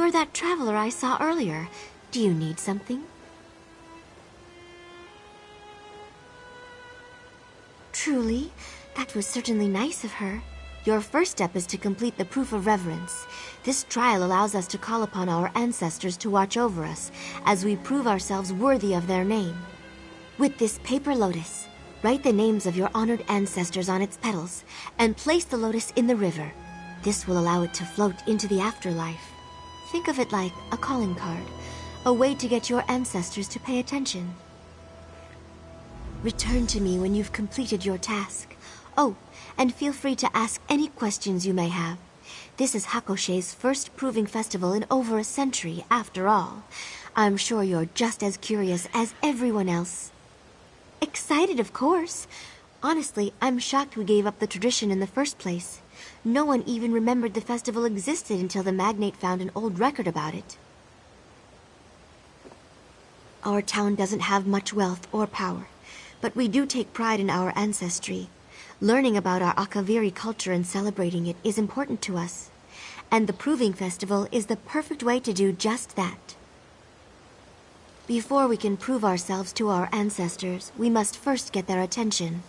You're that traveler I saw earlier. Do you need something? Truly? That was certainly nice of her. Your first step is to complete the proof of reverence. This trial allows us to call upon our ancestors to watch over us as we prove ourselves worthy of their name. With this paper lotus, write the names of your honored ancestors on its petals and place the lotus in the river. This will allow it to float into the afterlife. Think of it like a calling card, a way to get your ancestors to pay attention. Return to me when you've completed your task. Oh, and feel free to ask any questions you may have. This is Hakoshe's first proving festival in over a century, after all. I'm sure you're just as curious as everyone else. Excited, of course. Honestly, I'm shocked we gave up the tradition in the first place. No one even remembered the festival existed until the magnate found an old record about it. Our town doesn't have much wealth or power, but we do take pride in our ancestry. Learning about our Akaviri culture and celebrating it is important to us. And the Proving Festival is the perfect way to do just that. Before we can prove ourselves to our ancestors, we must first get their attention.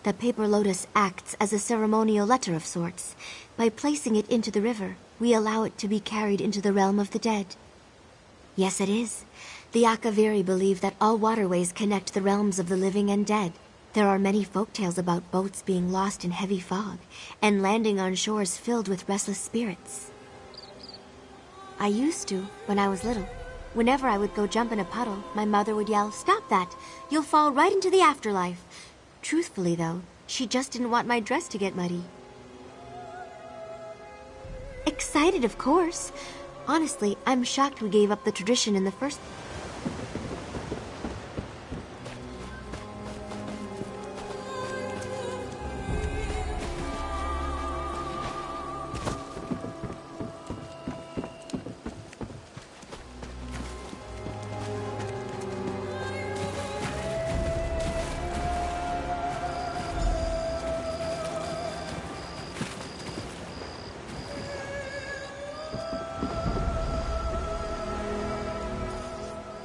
The paper lotus acts as a ceremonial letter of sorts. By placing it into the river, we allow it to be carried into the realm of the dead. Yes, it is. The Akaviri believe that all waterways connect the realms of the living and dead. There are many folktales about boats being lost in heavy fog and landing on shores filled with restless spirits. I used to, when I was little. Whenever I would go jump in a puddle, my mother would yell, "Stop that! You'll fall right into the afterlife." Truthfully, though, she just didn't want my dress to get muddy. Excited, of course. Honestly, I'm shocked we gave up the tradition in the first...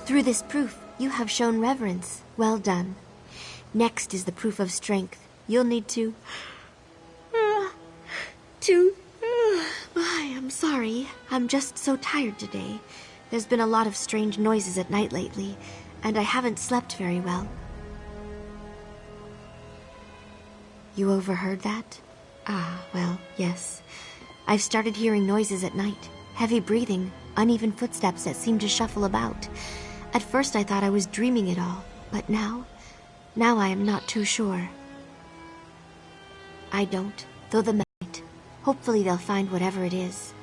Through this proof, you have shown reverence. Well done. Next is the proof of strength. You'll need to... I'm sorry. I'm just so tired today. There's been a lot of strange noises at night lately, and I haven't slept very well. You overheard that? Ah, well, yes. I've started hearing noises at night. Heavy breathing, uneven footsteps that seem to shuffle about. At first I thought I was dreaming it all, but now I am not too sure. I don't, though the might. Hopefully they'll find whatever it is.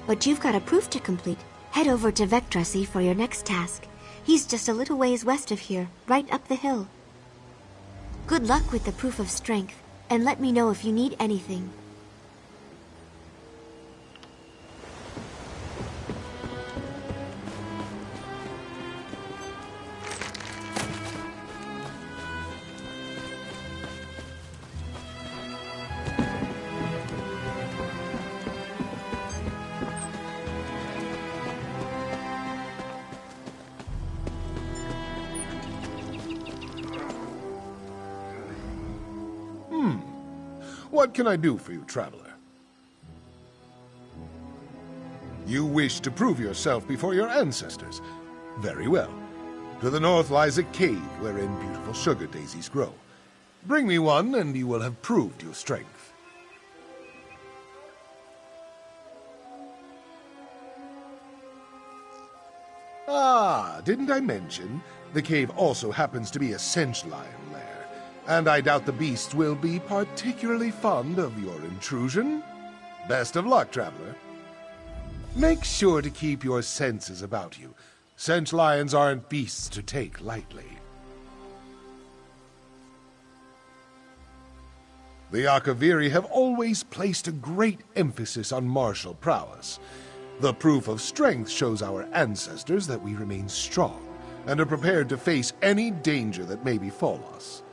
But you've got a proof to complete. Head over to Vectrasi for your next task. He's just a little ways west of here, right up the hill. Good luck with the proof of strength, and let me know if you need anything. What can I do for you, traveler? You wish to prove yourself before your ancestors. Very well. To the north lies a cave wherein beautiful sugar daisies grow. Bring me one, and you will have proved your strength. Ah, didn't I mention? The cave also happens to be a cinch lion lair. And I doubt the beasts will be particularly fond of your intrusion. Best of luck, traveler. Make sure to keep your senses about you. Cinch lions aren't beasts to take lightly. The Akaviri have always placed a great emphasis on martial prowess. The proof of strength shows our ancestors that we remain strong and are prepared to face any danger that may befall us.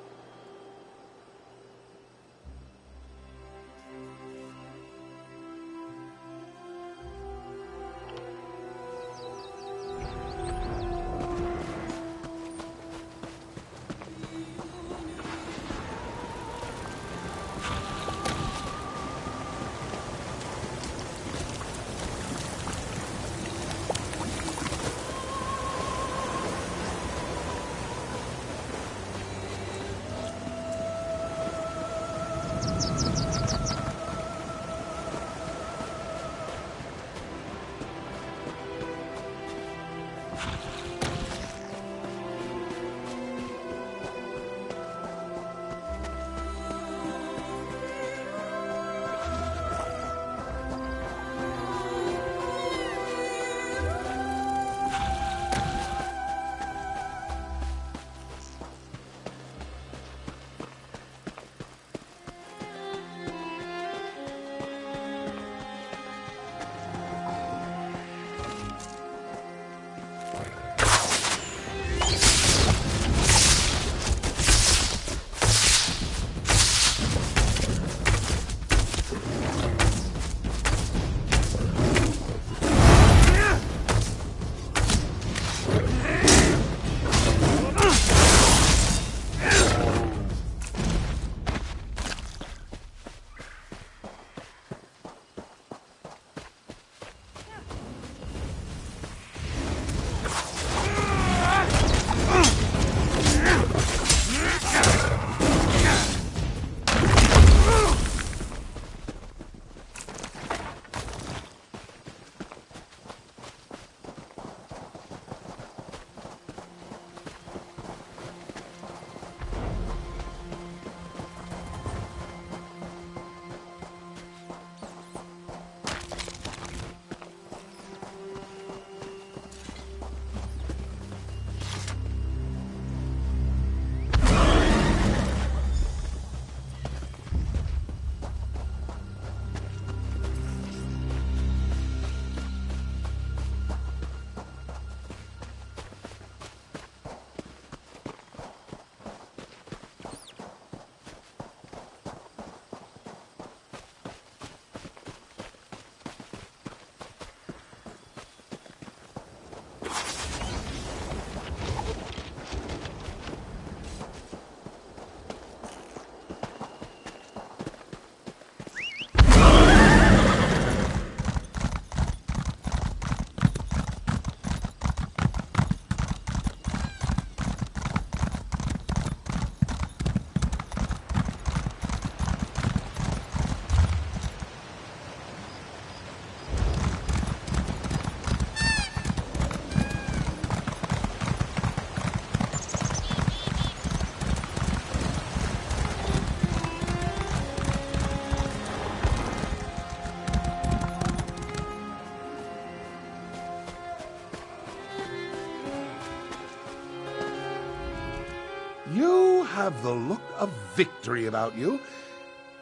have the look of victory about you.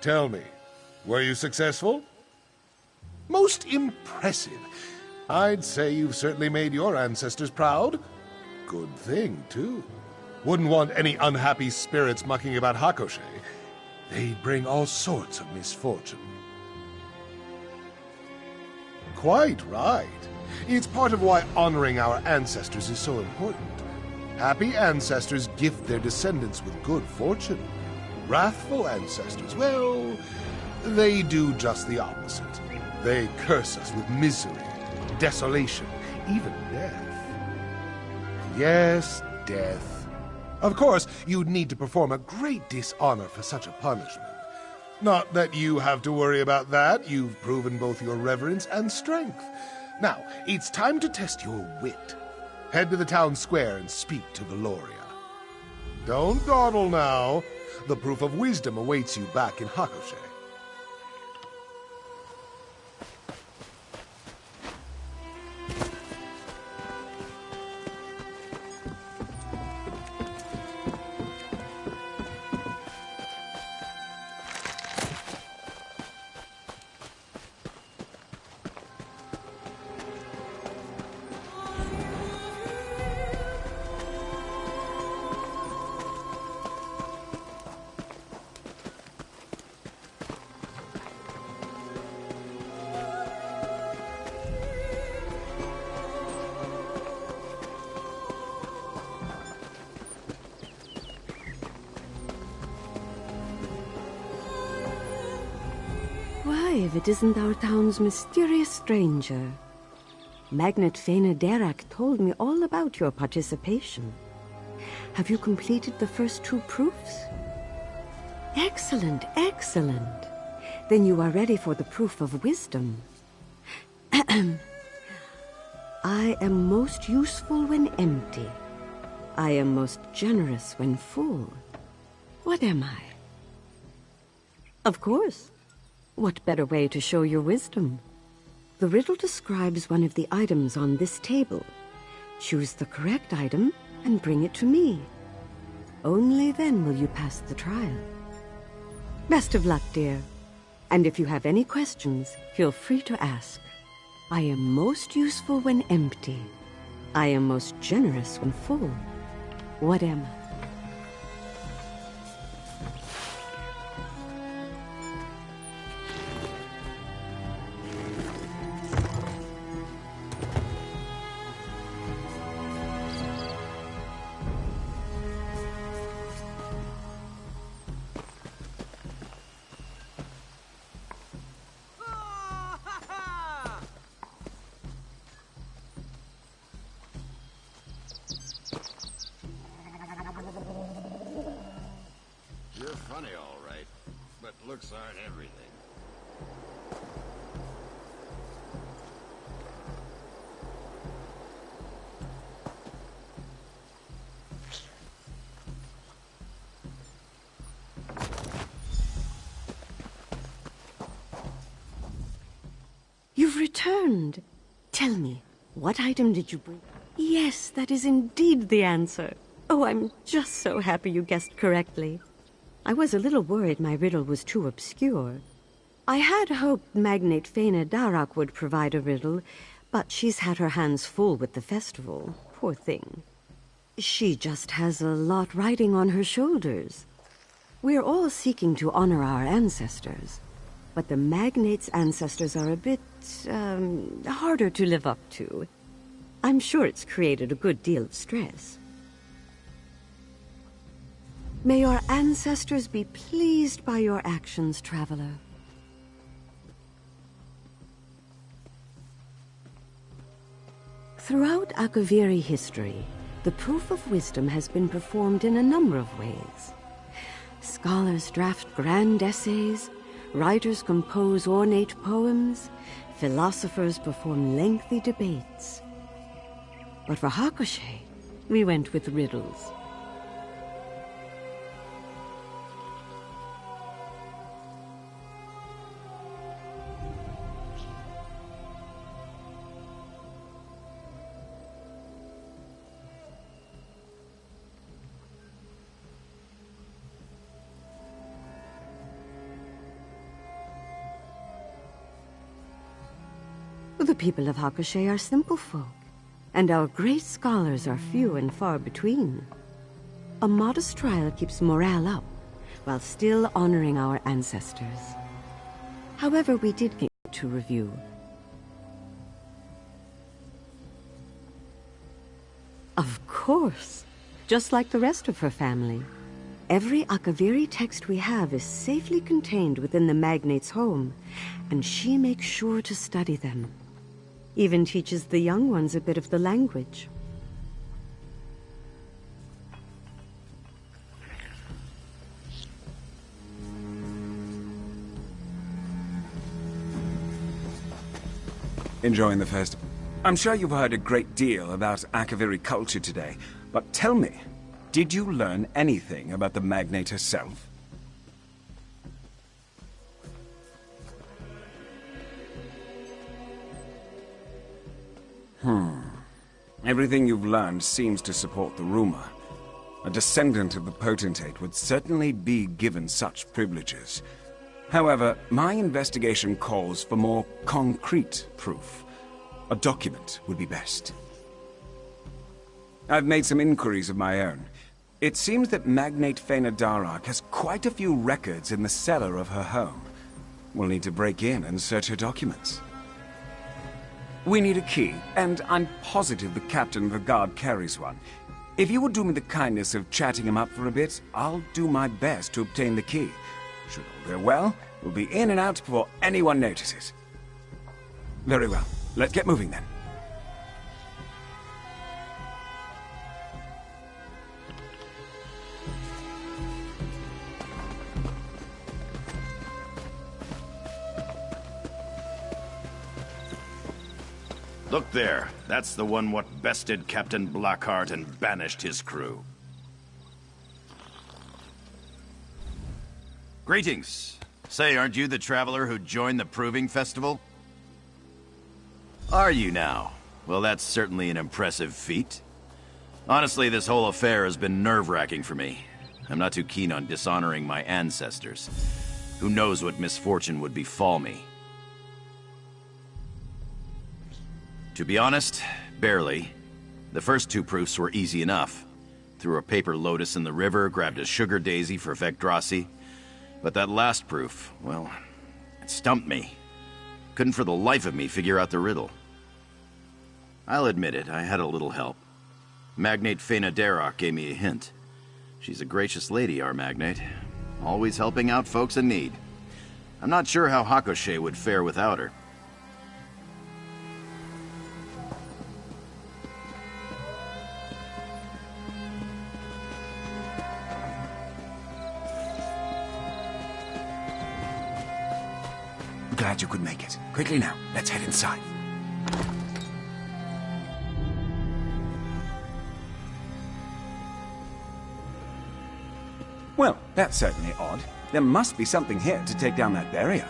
Tell me, were you successful? Most impressive. I'd say you've certainly made your ancestors proud. Good thing, too. Wouldn't want any unhappy spirits mucking about Hakoshe. They bring all sorts of misfortune. Quite right. It's part of why honoring our ancestors is so important. Happy ancestors gift their descendants with good fortune. Wrathful ancestors, well, they do just the opposite. They curse us with misery, desolation, even death. Yes, death. Of course, you'd need to perform a great dishonor for such a punishment. Not that you have to worry about that. You've proven both your reverence and strength. Now, it's time to test your wit. Head to the town square and speak to Valoria. Don't dawdle now. The proof of wisdom awaits you back in Hakoshe. Why, if it isn't our town's mysterious stranger. Magnet Fena Derak told me all about your participation. Have you completed the first 2 proofs? Excellent, excellent. Then you are ready for the proof of wisdom. I am most useful when empty. I am most generous when full. What am I? Of course. What better way to show your wisdom? The riddle describes one of the items on this table. Choose the correct item and bring it to me. Only then will you pass the trial. Best of luck, dear. And if you have any questions, feel free to ask. I am most useful when empty. I am most generous when full. What am I? You're funny, all right, but looks aren't everything. You've returned. Tell me, what item did you bring? Yes, that is indeed the answer. Oh, I'm just so happy you guessed correctly. I was a little worried my riddle was too obscure. I had hoped Magnate Fena Darak would provide a riddle, but she's had her hands full with the festival. Poor thing. She just has a lot riding on her shoulders. We're all seeking to honor our ancestors, but the Magnate's ancestors are a bit, harder to live up to. I'm sure it's created a good deal of stress. May your ancestors be pleased by your actions, traveler. Throughout Akaviri history, the proof of wisdom has been performed in a number of ways. Scholars draft grand essays, writers compose ornate poems, philosophers perform lengthy debates. But for Hakoshe, we went with riddles. The people of Hakushe are simple folk, and our great scholars are few and far between. A modest trial keeps morale up, while still honoring our ancestors. However, we did get to review. Of course, just like the rest of her family. Every Akaviri text we have is safely contained within the magnate's home, and she makes sure to study them. Even teaches the young ones a bit of the language. Enjoying the festival? I'm sure you've heard a great deal about Akaviri culture today, but tell me, did you learn anything about the magnate herself? Everything you've learned seems to support the rumor. A descendant of the potentate would certainly be given such privileges. However, my investigation calls for more concrete proof. A document would be best. I've made some inquiries of my own. It seems that Magnate Fena Darak has quite a few records in the cellar of her home. We'll need to break in and search her documents. We need a key, and I'm positive the captain of the guard carries one. If you would do me the kindness of chatting him up for a bit, I'll do my best to obtain the key. Should all go well, we'll be in and out before anyone notices. Very well. Let's get moving then. Look there. That's the one what bested Captain Blackheart and banished his crew. Greetings. Say, aren't you the traveler who joined the Proving Festival? Are you now? Well, that's certainly an impressive feat. Honestly, this whole affair has been nerve-wracking for me. I'm not too keen on dishonoring my ancestors. Who knows what misfortune would befall me? To be honest, barely. The first two proofs were easy enough. Threw a paper lotus in the river, grabbed a sugar daisy for Vecdrasi. But that last proof, well, it stumped me. Couldn't for the life of me figure out the riddle. I'll admit it, I had a little help. Magnate Fena Darak gave me a hint. She's a gracious lady, our magnate. Always helping out folks in need. I'm not sure how Hakushe would fare without her. Glad you could make it. Quickly now, let's head inside. Well, that's certainly odd. There must be something here to take down that barrier.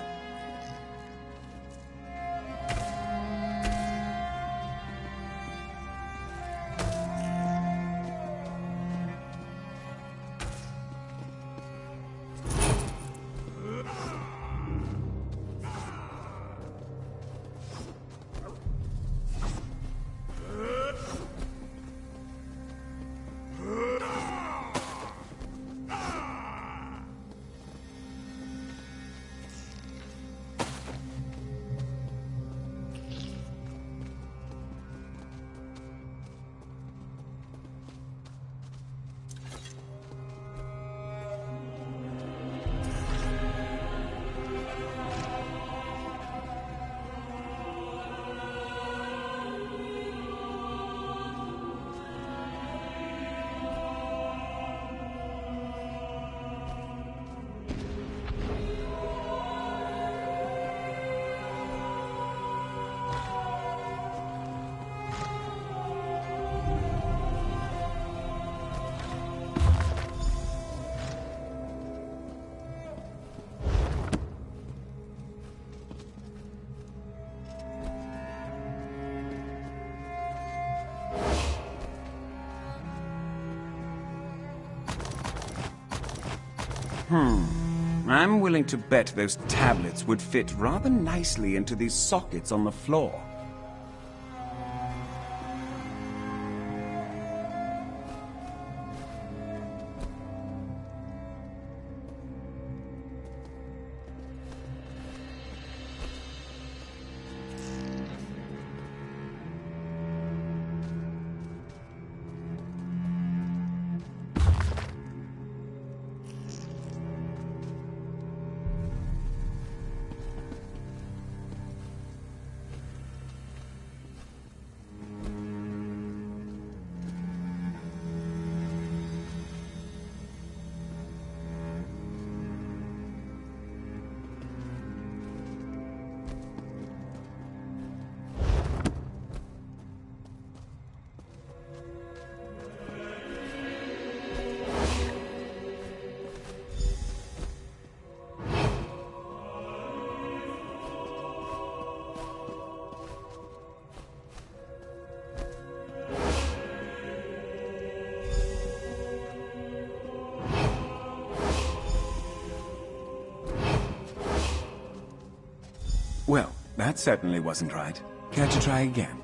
I'm willing to bet those tablets would fit rather nicely into these sockets on the floor. That certainly wasn't right. Care to try again?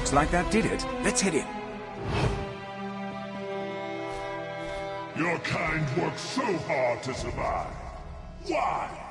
looks like that did it. Let's head in. Your kind worked so hard to survive. Why?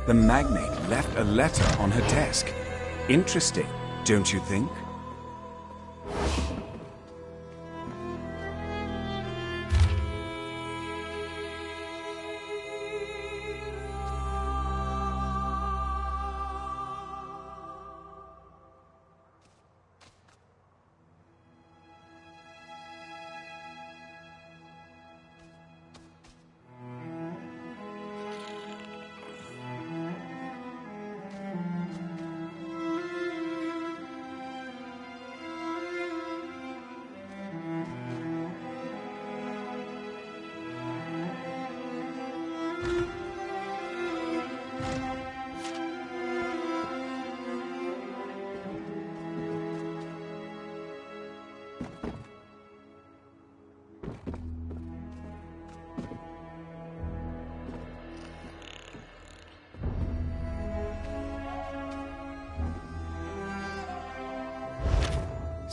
The magnate left a letter on her desk. Interesting, don't you think?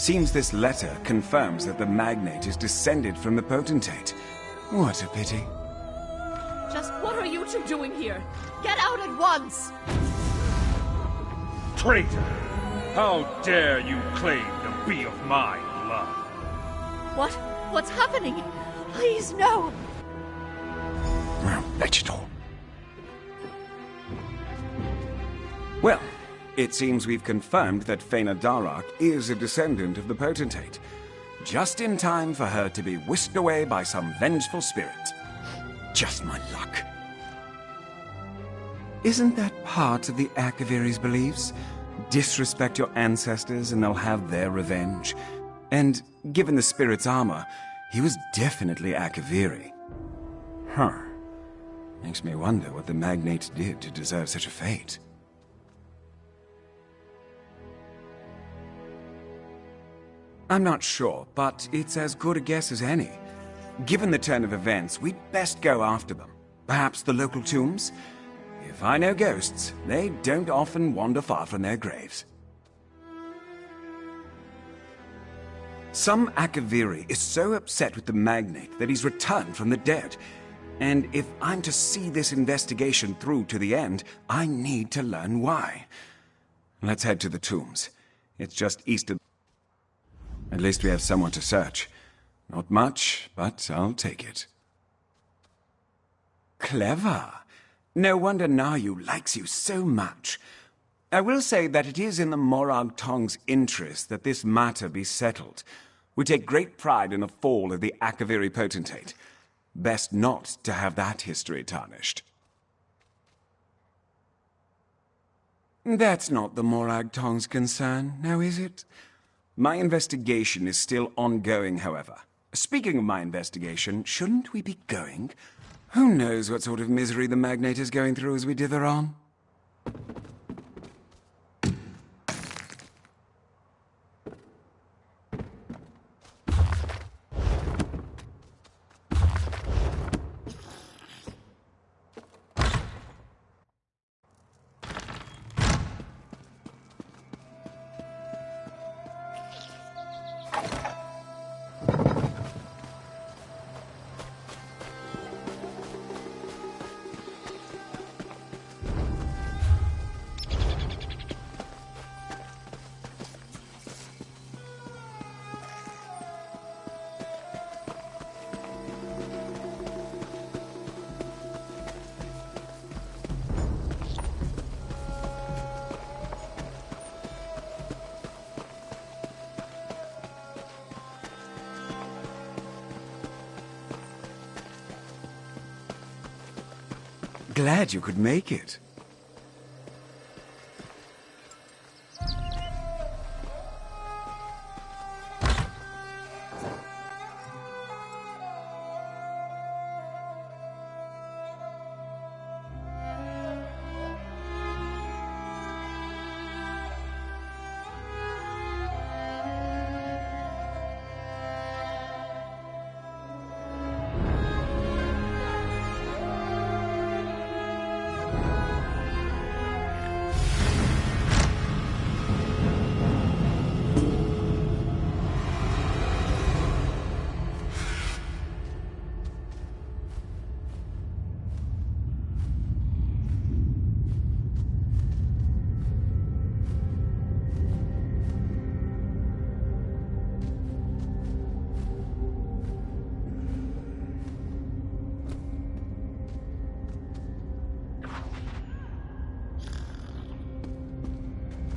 Seems this letter confirms that the magnate is descended from the potentate. What a pity. Just what are you two doing here? Get out at once! Traitor! How dare you claim to be of my blood? What? What's happening? Please, no! Well, vegetal. Well, it seems we've confirmed that Fëanor Darach is a descendant of the potentate. Just in time for her to be whisked away by some vengeful spirit. Just my luck. Isn't that part of the Akaviri's beliefs? Disrespect your ancestors and they'll have their revenge. And given the spirit's armor, he was definitely Akaviri. Huh. Makes me wonder what the magnate did to deserve such a fate. I'm not sure, but it's as good a guess as any. Given the turn of events, we'd best go after them. Perhaps the local tombs? If I know ghosts, they don't often wander far from their graves. Some Akaviri is so upset with the magnate that he's returned from the dead. And if I'm to see this investigation through to the end, I need to learn why. Let's head to the tombs. It's just east of... At least we have someone to search. Not much, but I'll take it. Clever. No wonder Nayu likes you so much. I will say that it is in the Morag Tong's interest that this matter be settled. We take great pride in the fall of the Akaviri potentate. Best not to have that history tarnished. That's not the Morag Tong's concern, now is it? My investigation is still ongoing, however. Speaking of my investigation, shouldn't we be going? Who knows what sort of misery the magnate is going through as we dither on? Glad you could make it.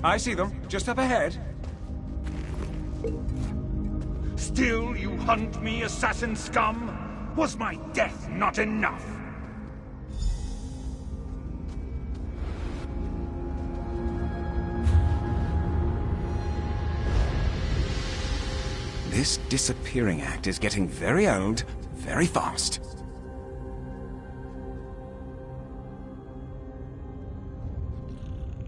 I see them, just up ahead. Still you hunt me, assassin scum? Was my death not enough? This disappearing act is getting very old, very fast.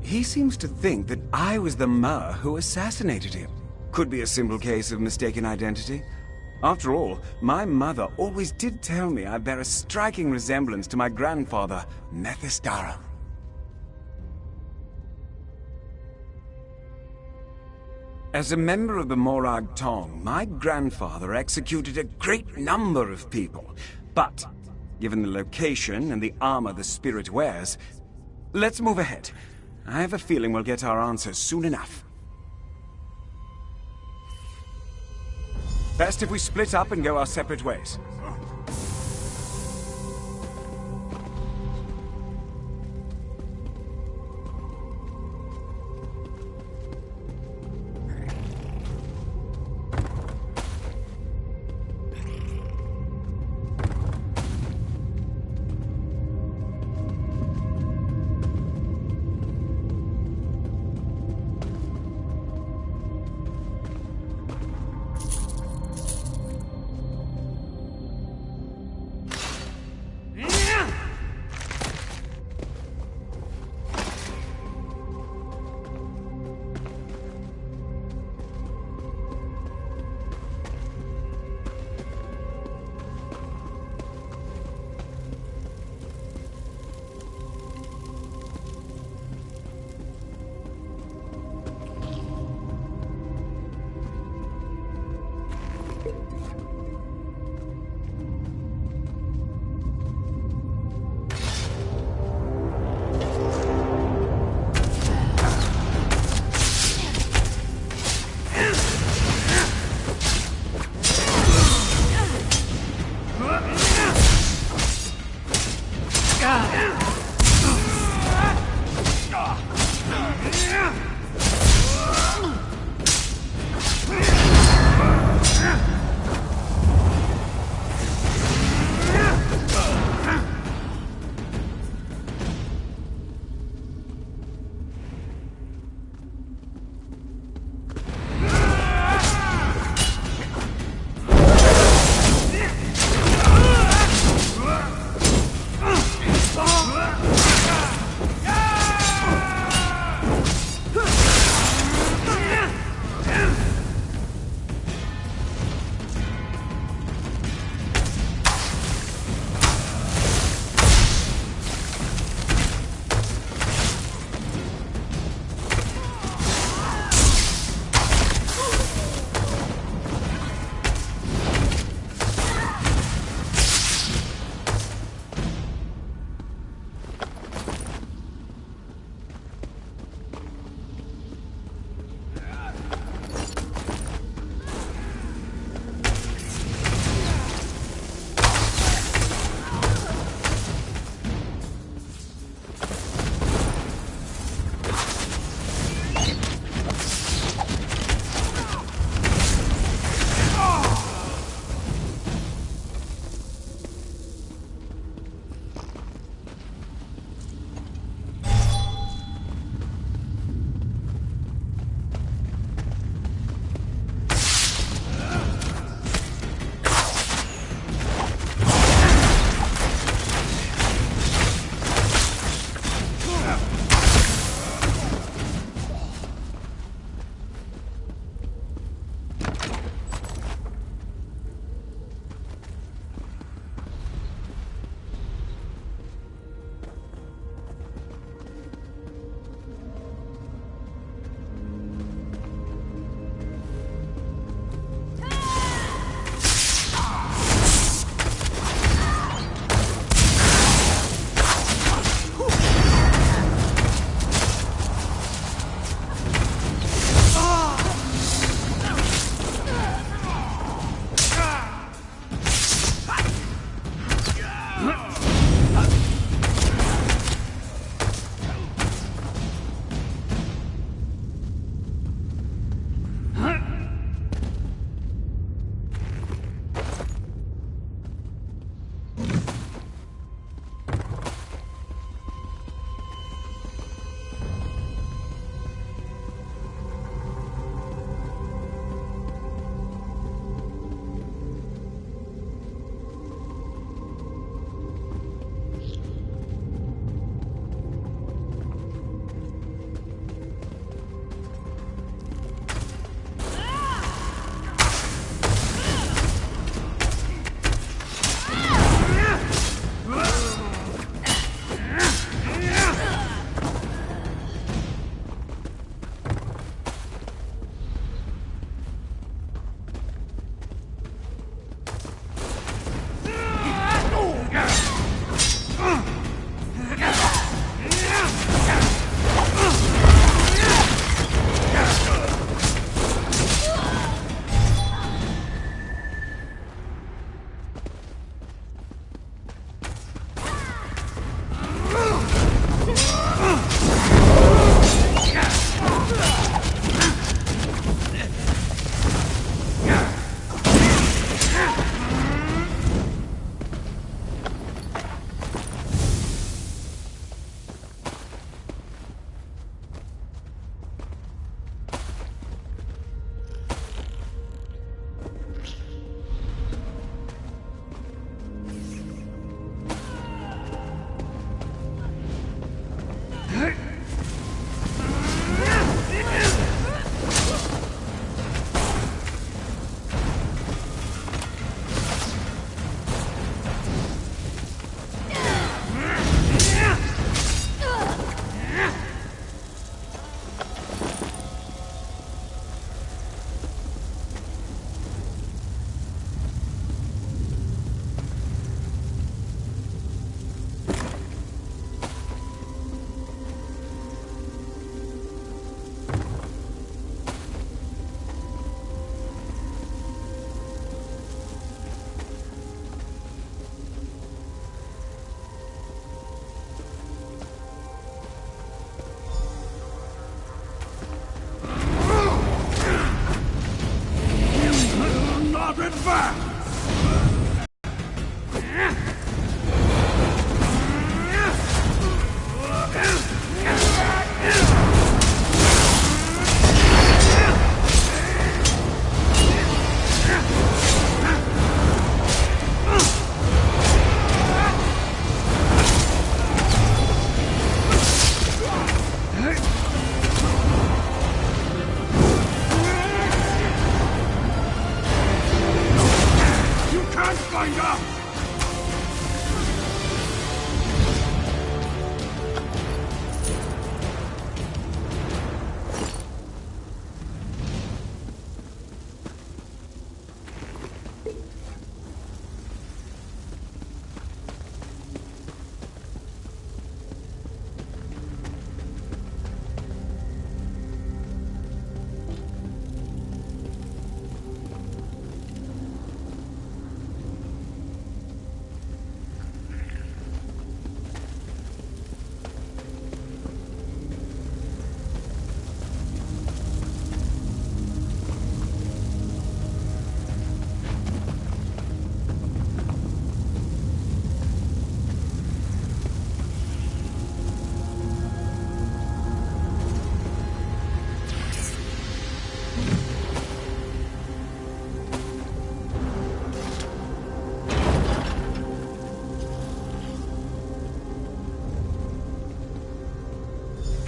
He seems to think that I was the Mer who assassinated him. Could be a simple case of mistaken identity. After all, my mother always did tell me I bear a striking resemblance to my grandfather, Mephistophel. As a member of the Morag Tong, my grandfather executed a great number of people. But, given the location and the armor the spirit wears, let's move ahead. I have a feeling we'll get our answers soon enough. Best if we split up and go our separate ways.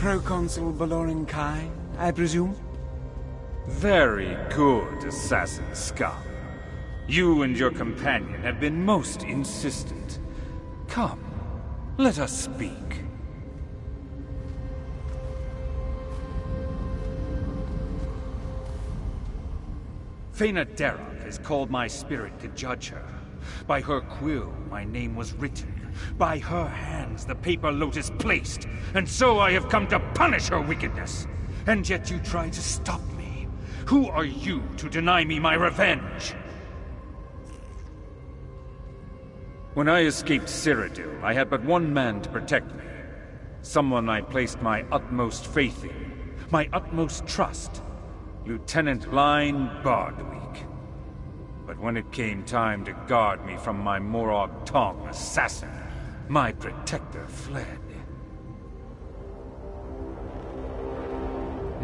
Proconsul Valoran Kai, I presume? Very good, assassin scum. You and your companion have been most insistent. Come, let us speak. Fena Darroch has called my spirit to judge her. By her quill, my name was written. By her hands, the paper lotus placed. And so I have come to punish her wickedness. And yet you try to stop me. Who are you to deny me my revenge? When I escaped Cyrodiil, I had but one man to protect me. Someone I placed my utmost faith in, my utmost trust. Lieutenant Line Bardwick. But when it came time to guard me from my Morag Tong assassin, my protector fled.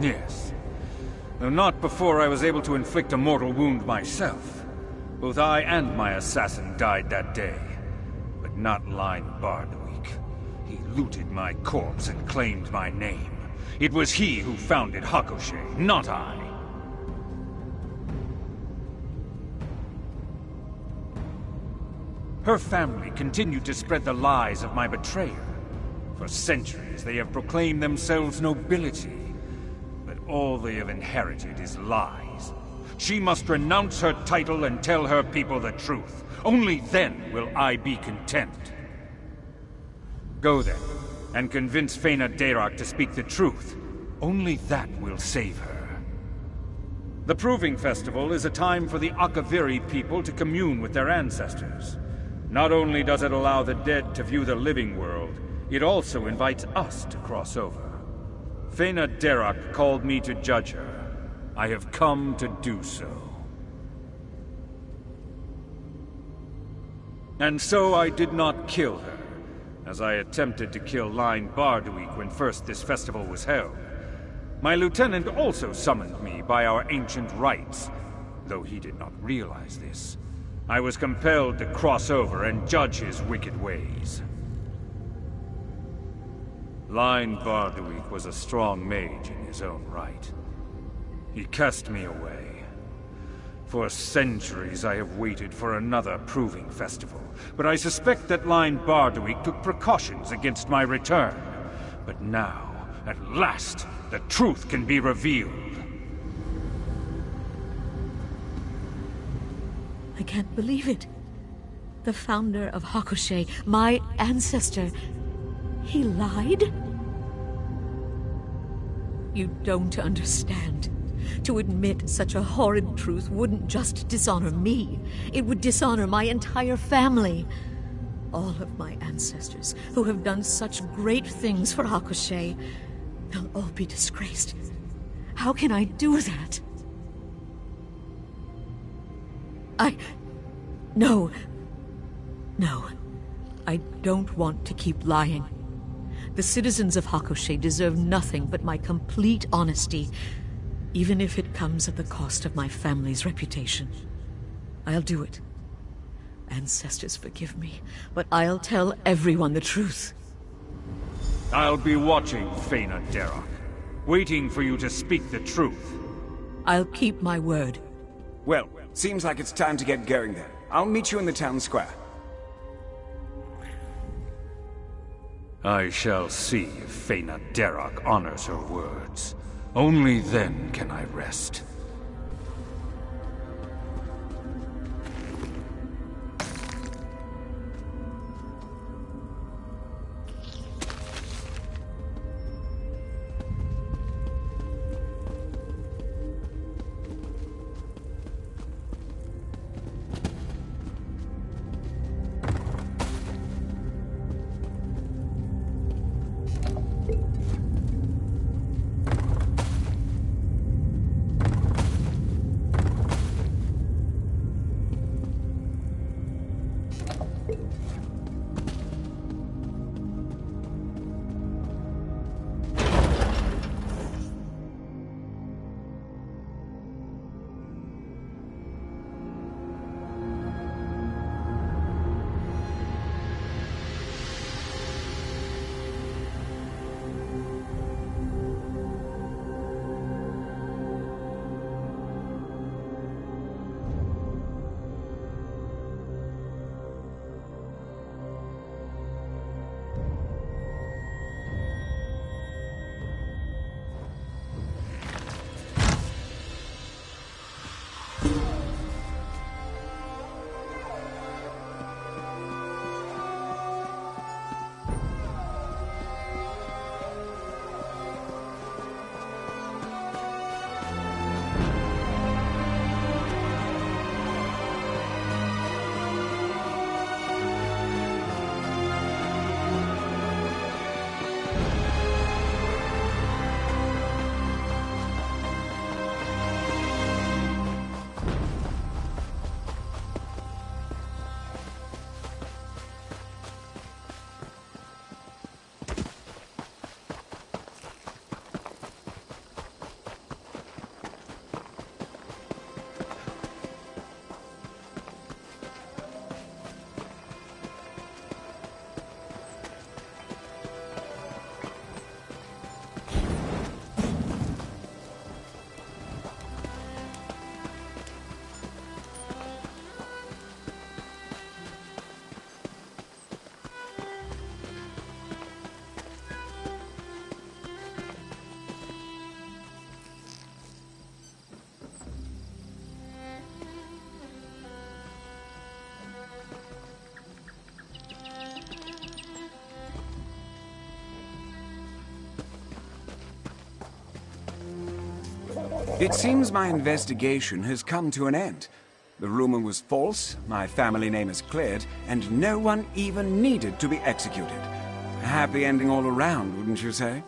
Yes. Though not before I was able to inflict a mortal wound myself. Both I and my assassin died that day. But not Line Bardwick. He looted my corpse and claimed my name. It was he who founded Hakushe, not I. Her family continued to spread the lies of my betrayer. For centuries, they have proclaimed themselves nobility. But all they have inherited is lies. She must renounce her title and tell her people the truth. Only then will I be content. Go then, and convince Fena Darak to speak the truth. Only that will save her. The Proving Festival is a time for the Akaviri people to commune with their ancestors. Not only does it allow the dead to view the living world, it also invites us to cross over. Fena Darak called me to judge her. I have come to do so. And so I did not kill her, as I attempted to kill Line Bardwick when first this festival was held. My lieutenant also summoned me by our ancient rites, though he did not realize this. I was compelled to cross over and judge his wicked ways. Line Bardwick was a strong mage in his own right. He cast me away. For centuries I have waited for another Proving Festival, but I suspect that Line Bardwick took precautions against my return. But now, at last, the truth can be revealed. I can't believe it. The founder of Hakushe, my ancestor, he lied? You don't understand. To admit such a horrid truth wouldn't just dishonor me. It would dishonor my entire family. All of my ancestors, who have done such great things for Hakushe, they'll all be disgraced. How can I do that? No. I don't want to keep lying. The citizens of Hakushe deserve nothing but my complete honesty, even if it comes at the cost of my family's reputation. I'll do it. Ancestors, forgive me, but I'll tell everyone the truth. I'll be watching, Fena Darak, waiting for you to speak the truth. I'll keep my word. Well, seems like it's time to get going then. I'll meet you in the town square. I shall see if Fena Darak honors her words. Only then can I rest. It seems my investigation has come to an end. The rumor was false, my family name is cleared, and no one even needed to be executed. A happy ending all around, wouldn't you say?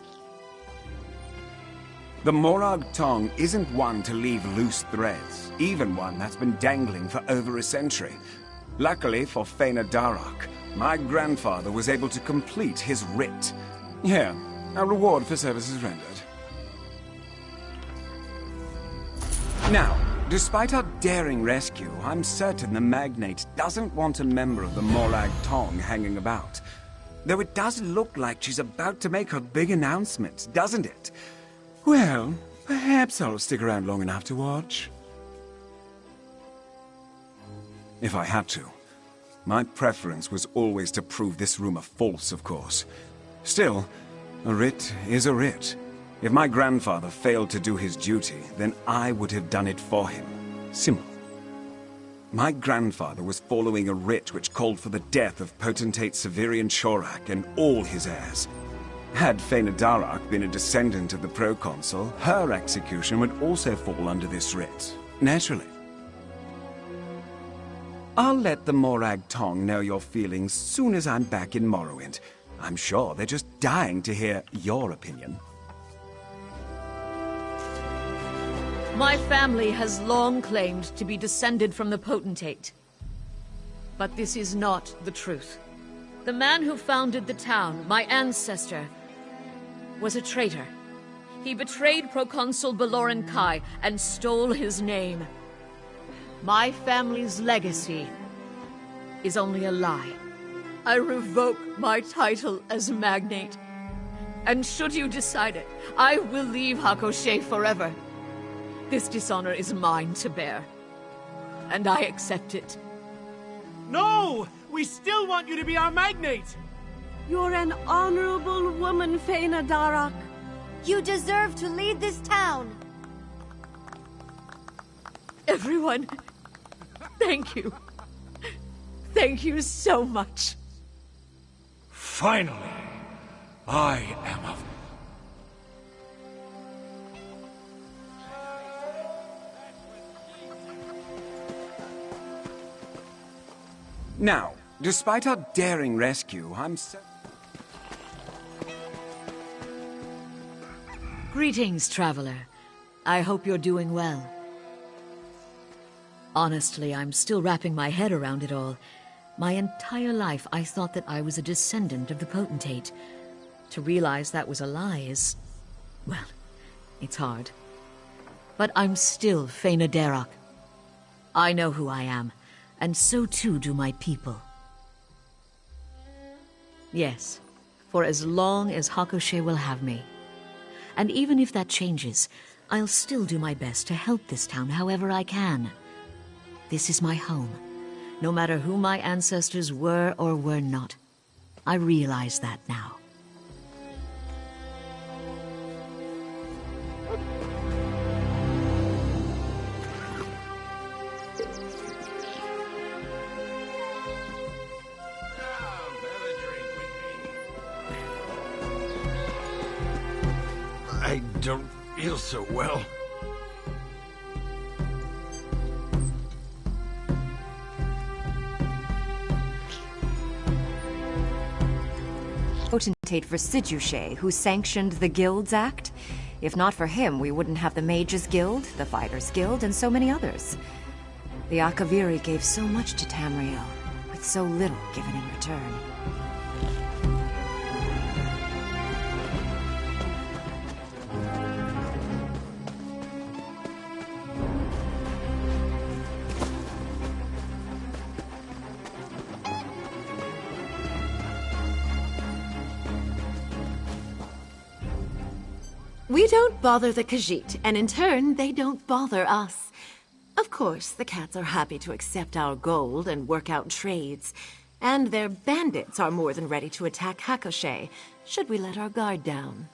The Morag Tong isn't one to leave loose threads, even one that's been dangling for over a century. Luckily for Fëanor Darach, my grandfather was able to complete his writ. Here, a reward for services rendered. Now, despite our daring rescue, I'm certain the Magnate doesn't want a member of the Morag Tong hanging about. Though it does look like she's about to make her big announcement, doesn't it? Well, perhaps I'll stick around long enough to watch. If I had to. My preference was always to prove this rumor false, of course. Still, a writ is a writ. If my grandfather failed to do his duty, then I would have done it for him. Simple. My grandfather was following a writ which called for the death of Potentate Severian Shorak and all his heirs. Had Fëanor Darach been a descendant of the proconsul, her execution would also fall under this writ. Naturally. I'll let the Morag Tong know your feelings soon as I'm back in Morrowind. I'm sure they're just dying to hear your opinion. My family has long claimed to be descended from the Potentate. But this is not the truth. The man who founded the town, my ancestor, was a traitor. He betrayed Proconsul Baloran Kai and stole his name. My family's legacy is only a lie. I revoke my title as Magnate. And should you decide it, I will leave Hakoshé forever. This dishonor is mine to bear, and I accept it. No! We still want you to be our Magnate! You're an honorable woman, Fëanor Darach. You deserve to lead this town. Everyone, thank you. Thank you so much. Finally, I am of... Now, despite our daring rescue, I'm so... Greetings, traveler. I hope you're doing well. Honestly, I'm still wrapping my head around it all. My entire life, I thought that I was a descendant of the Potentate. To realize that was a lie is... well, it's hard. But I'm still Fëanor Darach. I know who I am, and so too do my people. Yes, for as long as Hakoshé will have me. And even if that changes, I'll still do my best to help this town however I can. This is my home, no matter who my ancestors were or were not. I realize that now. I don't feel so well. Potentate for Sidushe, who sanctioned the Guilds Act. If not for him, we wouldn't have the Mages Guild, the Fighters Guild, and so many others. The Akaviri gave so much to Tamriel, with so little given in return. We don't bother the Khajiit, and in turn, they don't bother us. Of course, the cats are happy to accept our gold and work out trades. And their bandits are more than ready to attack Hakoshé, should we let our guard down.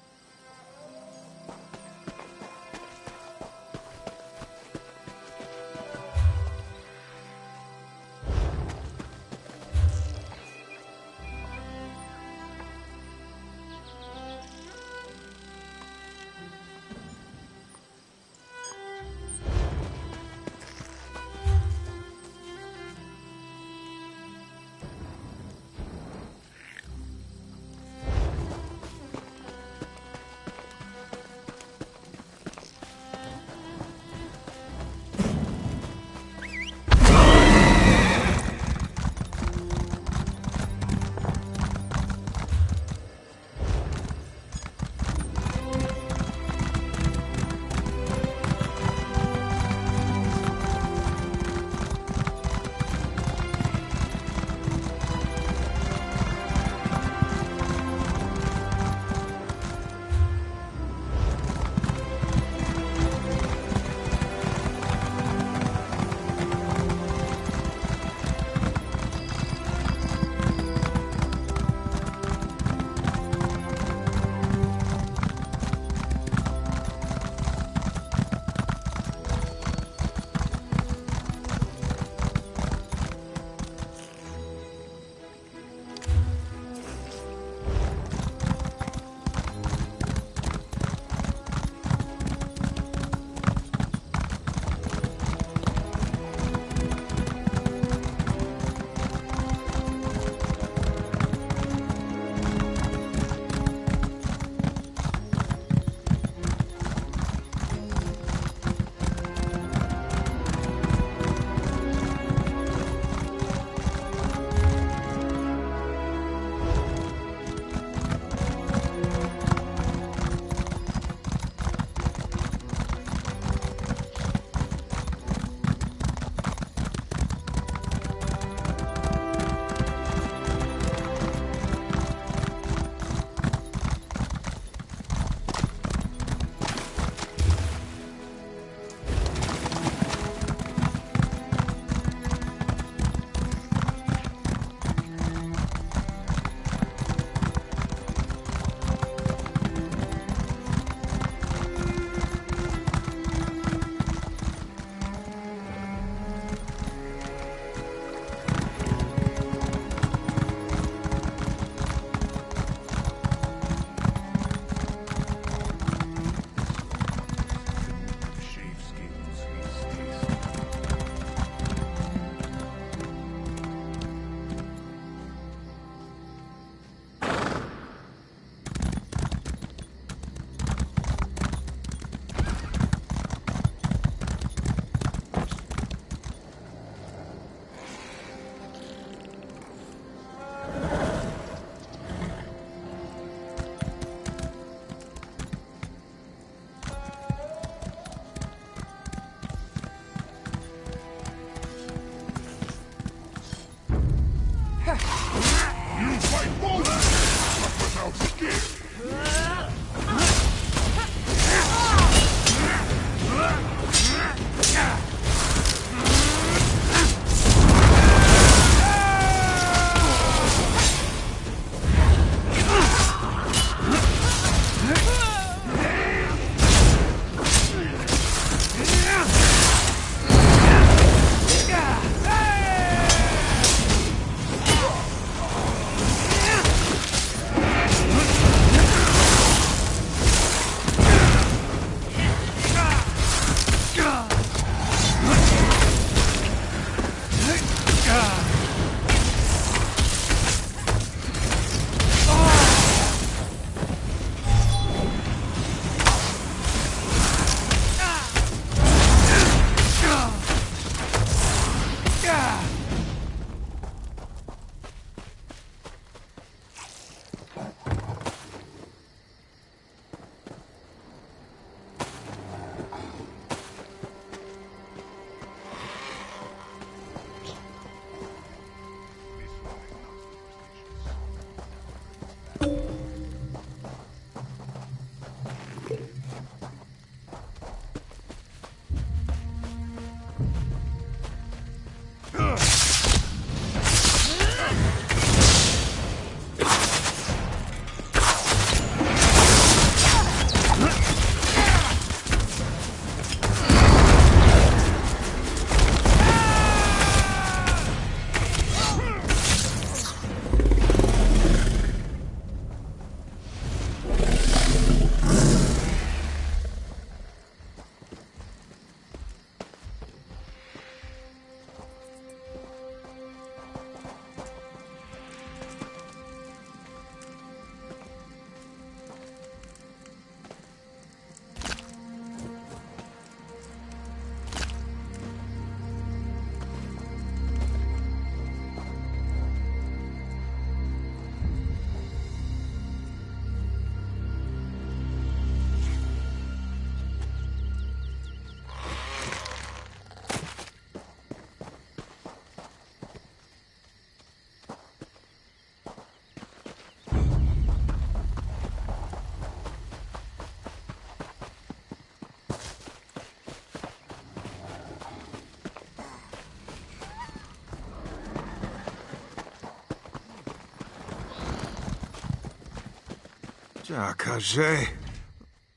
Jacques,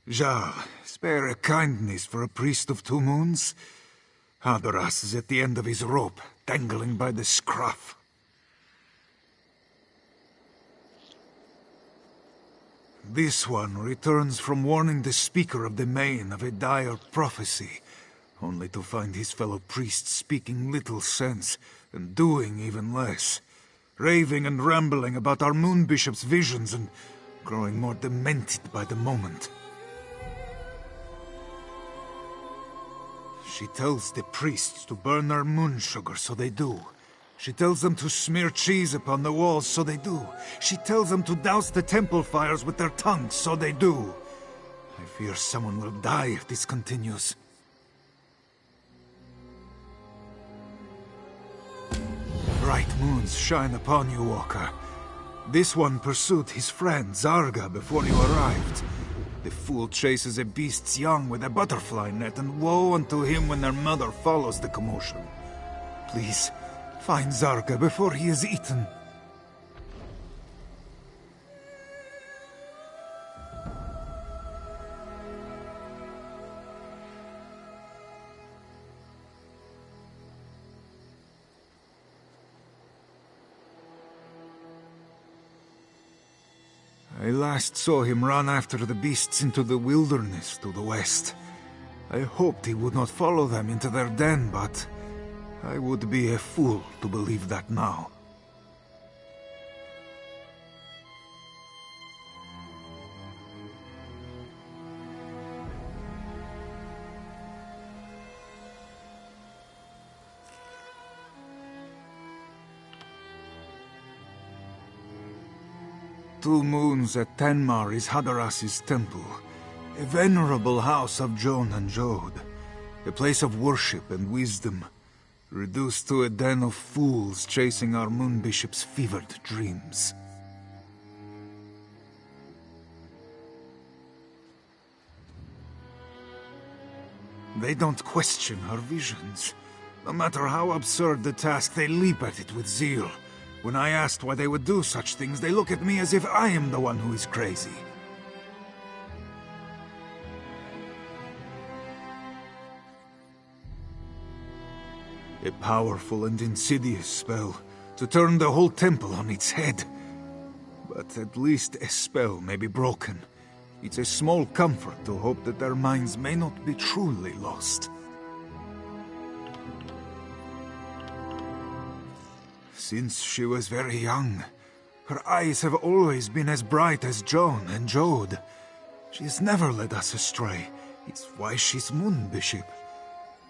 Jarl, spare a kindness for a priest of 2 moons. Hadoras is at the end of his rope, dangling by the scruff. This one returns from warning the speaker of the Main of a dire prophecy, only to find his fellow priests speaking little sense and doing even less, raving and rambling about our Moon Bishop's visions and growing more demented by the moment. She tells the priests to burn their moon sugar, so they do. She tells them to smear cheese upon the walls, so they do. She tells them to douse the temple fires with their tongues, so they do. I fear someone will die if this continues. Bright moons shine upon you, Walker. This one pursued his friend, Zarga, before you arrived. The fool chases a beast's young with a butterfly net, and woe unto him when their mother follows the commotion. Please, find Zarga before he is eaten. I last saw him run after the beasts into the wilderness to the west. I hoped he would not follow them into their den, but I would be a fool to believe that now. Two moons at Tenmar is Hadaras's temple, a venerable house of Jon and Jode, a place of worship and wisdom, reduced to a den of fools chasing our Moon Bishop's fevered dreams. They don't question her visions. No matter how absurd the task, they leap at it with zeal. When I asked why they would do such things, they look at me as if I am the one who is crazy. A powerful and insidious spell, to turn the whole temple on its head. But at least a spell may be broken. It's a small comfort to hope that their minds may not be truly lost. Since she was very young, her eyes have always been as bright as Jon and Jode. She's never led us astray. It's why she's Moon Bishop.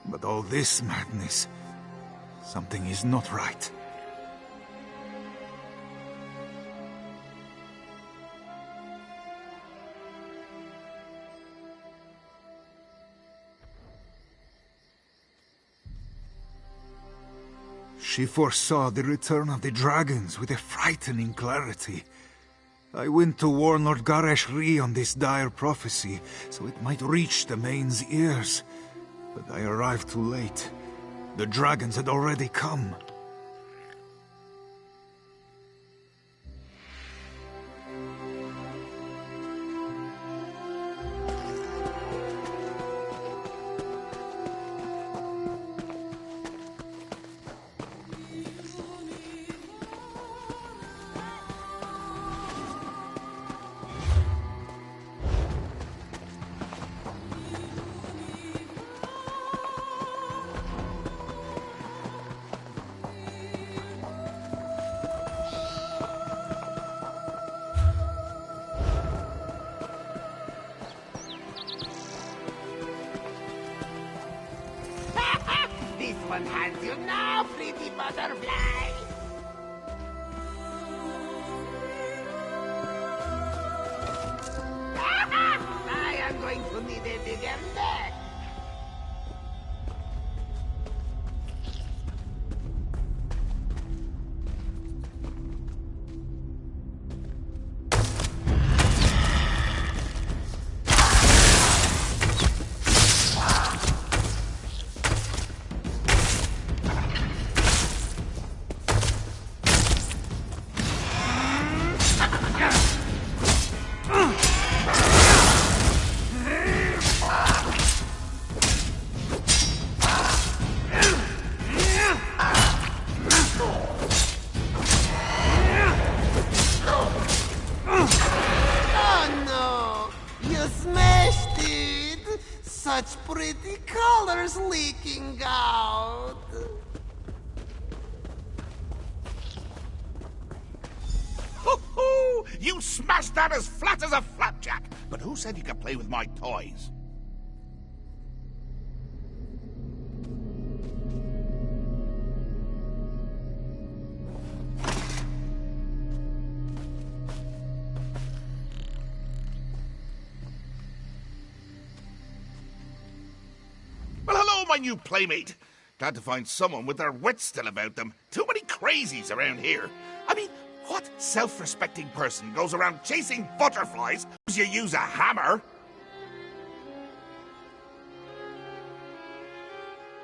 But all this madness, something is not right. She foresaw the return of the dragons with a frightening clarity. I went to warn Lord Garesh Ri on this dire prophecy, so it might reach the Main's ears. But I arrived too late. The dragons had already come. This one has you now, pretty butterfly! I am going to need a bigger net! such pretty colors leaking out. Ho-ho! You smashed that as flat as a flapjack! But who said you could play with my toys? Well, hello, my new playmate. Glad to find someone with their wits still about them. Too many crazies around here. I mean, what self-respecting person goes around chasing butterflies because you use a hammer?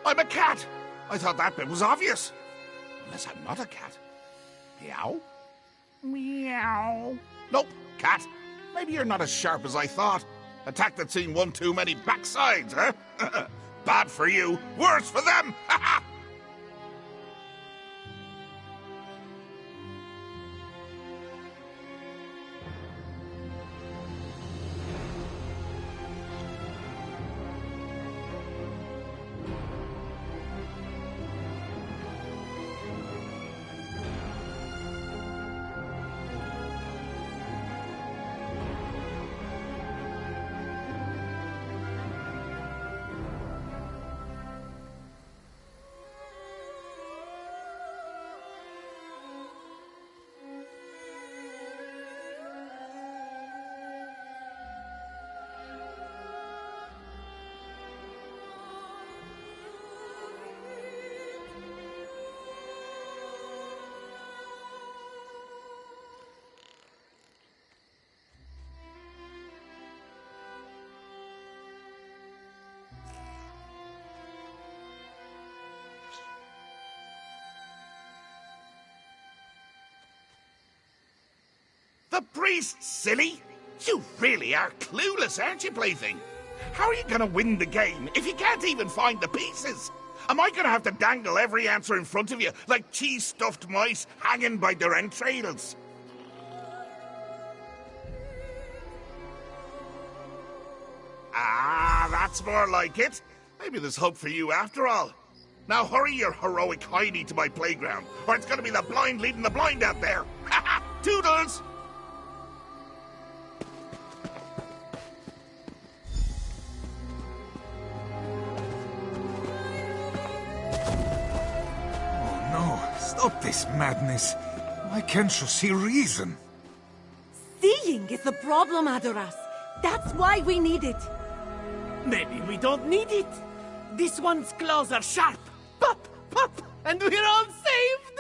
I'm a cat. I thought that bit was obvious. Unless I'm not a cat. Meow? Meow. Nope, cat. Maybe you're not as sharp as I thought. Attack that's seen one too many backsides, huh? Bad for you, worse for them! The priest, silly! You really are clueless, aren't you, plaything? How are you gonna win the game if you can't even find the pieces? Am I gonna have to dangle every answer in front of you like cheese-stuffed mice hanging by their entrails? Ah, that's more like it. Maybe there's hope for you after all. Now hurry your heroic Heidi to my playground, or it's gonna be the blind leading the blind out there. Ha ha! Toodles! Stop this madness. Why can't you see reason? Seeing is the problem, Adoras. That's why we need it. Maybe we don't need it. This one's claws are sharp. Pop, pop, and we're all saved.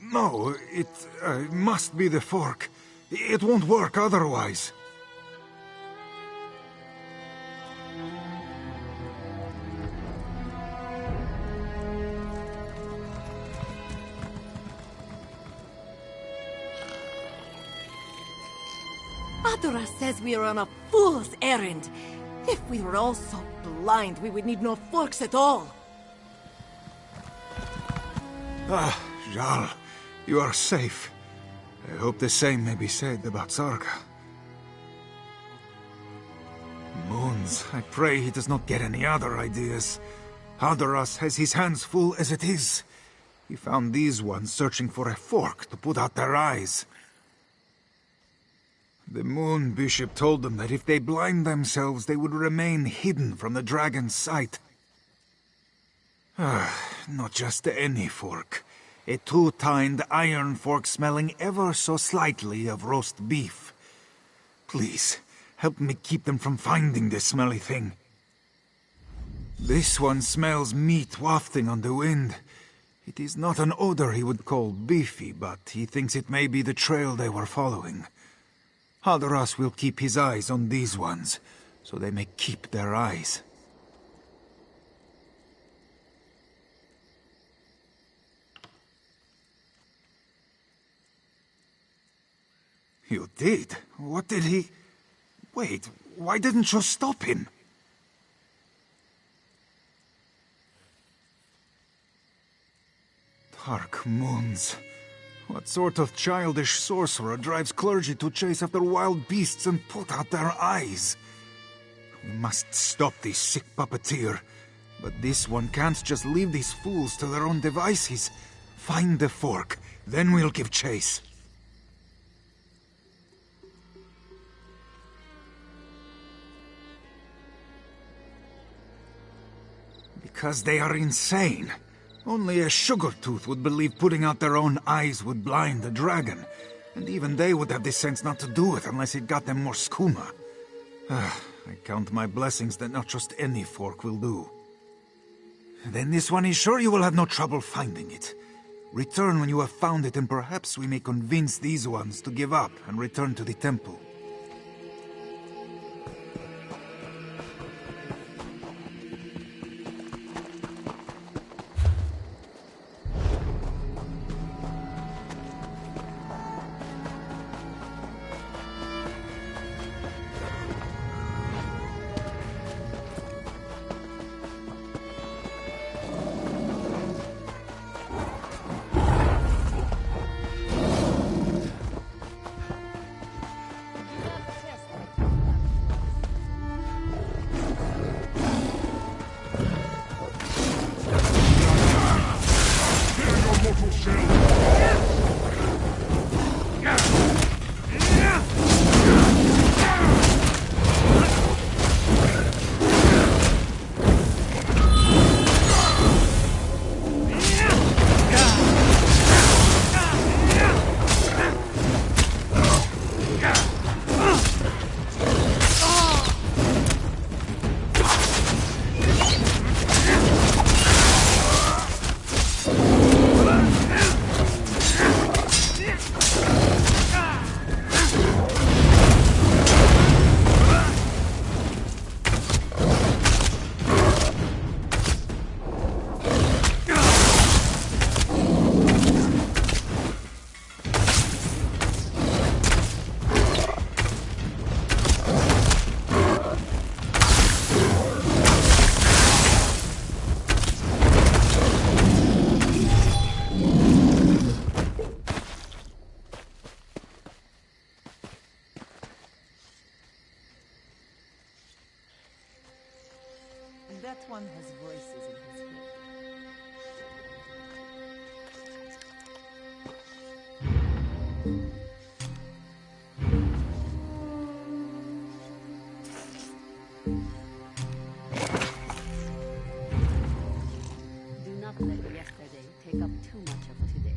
No, it must be the fork. It won't work otherwise. Adoras says we are on a fool's errand. If we were all so blind, we would need no forks at all. Ah, Jarl, you are safe. I hope the same may be said about Sarka. Moons, I pray he does not get any other ideas. Adoras has his hands full as it is. He found these ones searching for a fork to put out their eyes. The Moon Bishop told them that if they blind themselves, they would remain hidden from the dragon's sight. Not just any fork. A two-tined iron fork smelling ever so slightly of roast beef. Please, help me keep them from finding this smelly thing. This one smells meat wafting on the wind. It is not an odor he would call beefy, but he thinks it may be the trail they were following. Adoras will keep his eyes on these ones, so they may keep their eyes. You did? What did he... Wait, why didn't you stop him? Dark moons. What sort of childish sorcerer drives clergy to chase after wild beasts and put out their eyes? We must stop this sick puppeteer. But this one can't just leave these fools to their own devices. Find the fork, then we'll give chase. Because they are insane. Only a sugar tooth would believe putting out their own eyes would blind the dragon. And even they would have the sense not to do it unless it got them more skooma. I count my blessings that not just any fork will do. Then this one is sure you will have no trouble finding it. Return when you have found it, and perhaps we may convince these ones to give up and return to the temple. That one has voices in his head. Do not let yesterday take up too much of today.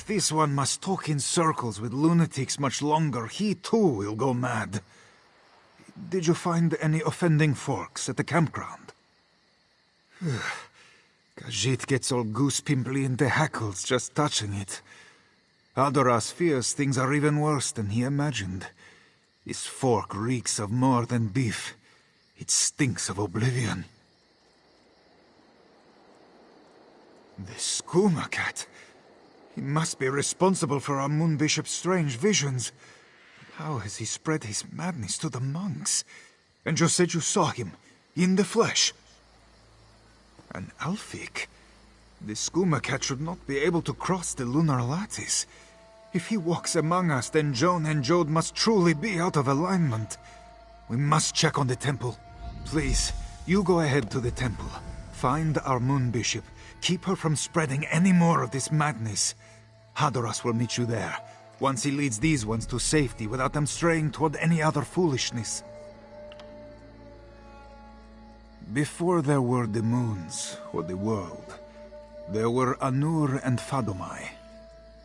If this one must talk in circles with lunatics much longer, he too will go mad. Did you find any offending forks at the campground? Khajiit gets all goose-pimply in the hackles just touching it. Adoras fears things are even worse than he imagined. This fork reeks of more than beef. It stinks of oblivion. The skooma cat. He must be responsible for our moon bishop's strange visions. How has he spread his madness to the monks? And you said you saw him, in the flesh. An Alfik? The skooma cat should not be able to cross the lunar lattice. If he walks among us, then Joan and Jode must truly be out of alignment. We must check on the temple. Please, you go ahead to the temple. Find our moon bishop. Keep her from spreading any more of this madness. Hadoras will meet you there, once he leads these ones to safety without them straying toward any other foolishness. Before there were the moons, or the world, there were Anur and Fadomai.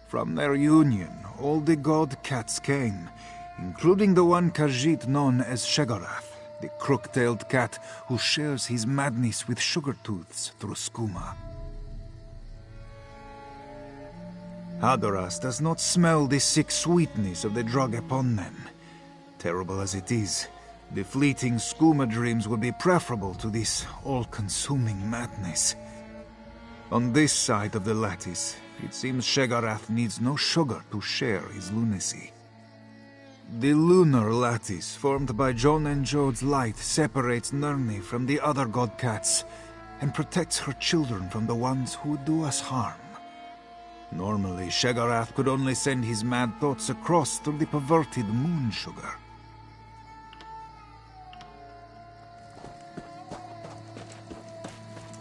From their union, all the god cats came, including the one Khajiit known as Shegarath, the crook-tailed cat who shares his madness with Sugartooths through skooma. Hadoras does not smell the sick sweetness of the drug upon them. Terrible as it is, the fleeting skooma dreams would be preferable to this all-consuming madness. On this side of the lattice, it seems Shegarath needs no sugar to share his lunacy. The lunar lattice formed by Joan and Jode's light separates Nirni from the other god cats and protects her children from the ones who would do us harm. Normally, Shegarath could only send his mad thoughts across through the perverted moon sugar.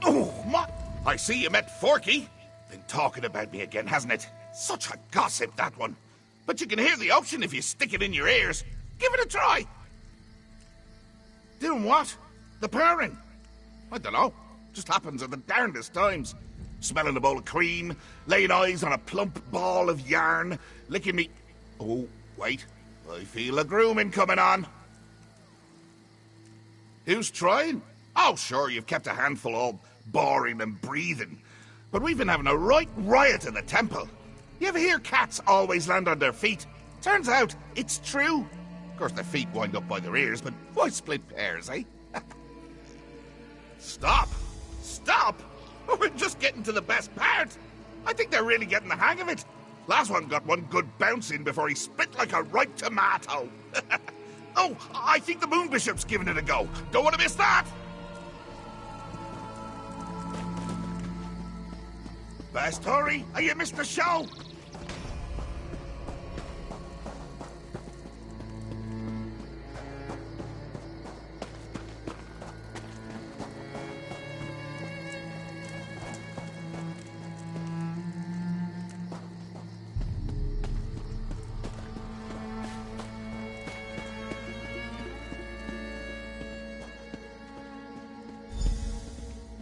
Oh, my! I see you met Forky. Been talking about me again, hasn't it? Such a gossip, that one. But you can hear the ocean if you stick it in your ears. Give it a try. Doing what? The purring? I don't know. Just happens at the darndest times. Smelling a bowl of cream, laying eyes on a plump ball of yarn, licking me... Oh, wait. I feel a grooming coming on. Who's trying? Oh, sure, you've kept a handful all boring and breathing. But we've been having a right riot in the temple. You ever hear cats always land on their feet? Turns out, it's true. Of course, their feet wind up by their ears, but why split pairs, eh? Stop! Stop! We're just getting to the best part. I think they're really getting the hang of it. Last one got one good bouncing before he spit like a ripe tomato. Oh, I think the Moon Bishop's giving it a go. Don't want to miss that. Best hurry, or you missed the show.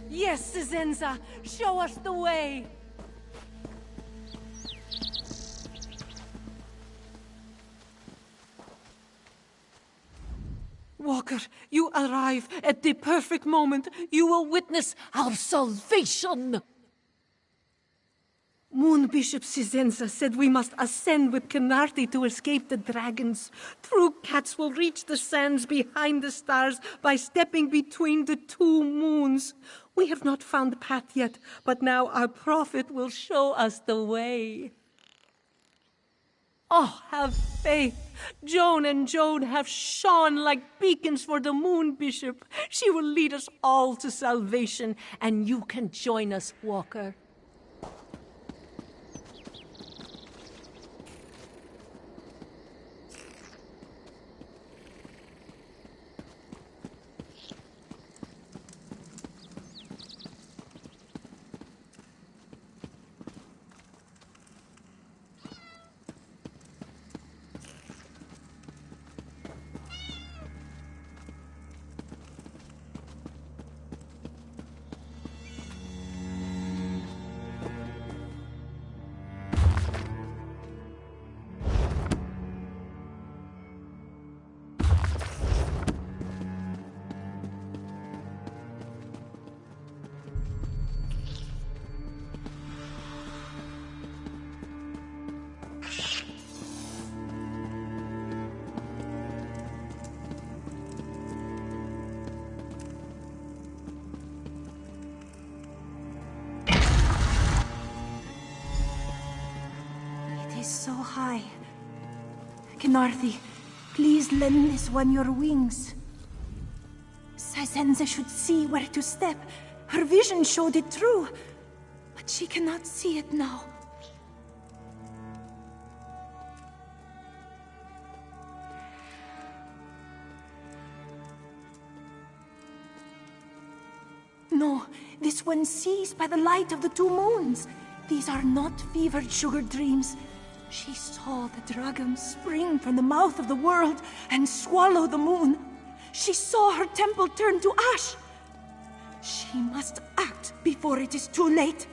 Yes, Cisenza, show us the way. Walker, you arrive at the perfect moment. You will witness our salvation. Moon Bishop Cisenza said we must ascend with Canarti to escape the dragons. True cats will reach the sands behind the stars by stepping between the two moons. We have not found the path yet, but now our prophet will show us the way. Oh, have faith. Joan and Jode have shone like beacons for the Moon Bishop. She will lead us all to salvation, and you can join us, Walker. high. Kynarthi, please lend this one your wings. Sazenza should see where to step. Her vision showed it true, but she cannot see it now. No, this one sees by the light of the two moons. These are not fevered sugar dreams. She saw the dragon spring from the mouth of the world and swallow the moon. She saw her temple turn to ash. She must act before it is too late.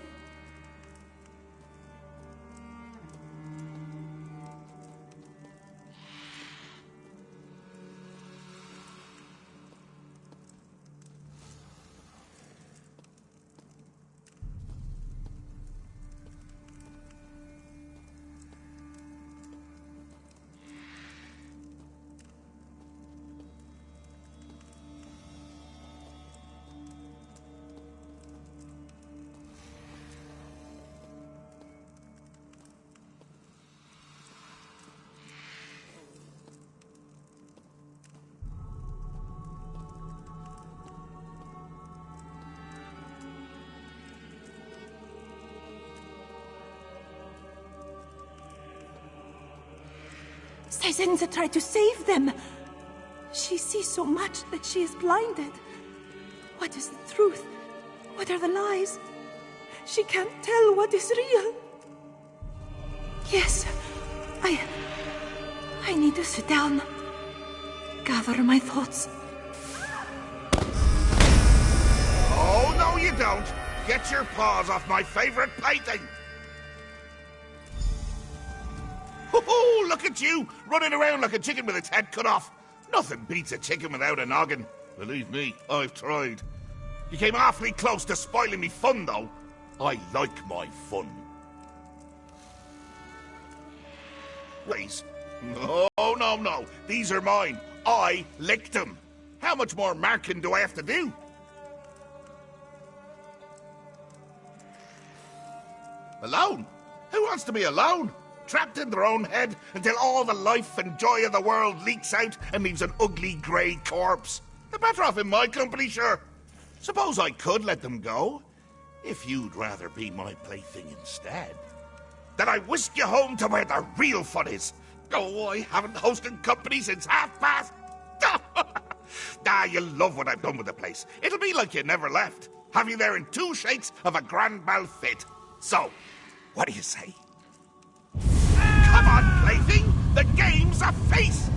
Sazenza tried to save them. She sees so much that she is blinded. What is the truth? What are the lies? She can't tell what is real. Yes, I need to sit down. Gather my thoughts. Oh, no you don't. Get your paws off my favorite painting. Oh, look at you, running around like a chicken with its head cut off. Nothing beats a chicken without a noggin. Believe me, I've tried. You came awfully close to spoiling me fun, though. I like my fun. Wait. No, no, no. These are mine. I licked them. How much more marking do I have to do? Alone? Who wants to be alone? Trapped in their own head until all the life and joy of the world leaks out and leaves an ugly grey corpse. They're better off in my company, sure. Suppose I could let them go, if you'd rather be my plaything instead. Then I whisk you home to where the real fun is. Oh, I haven't hosted company since 1:30. You'll love what I've done with the place. It'll be like you never left. Have you there in 2 shakes of a grand mal fit. So, what do you say? Come on, plaything! The game's a face!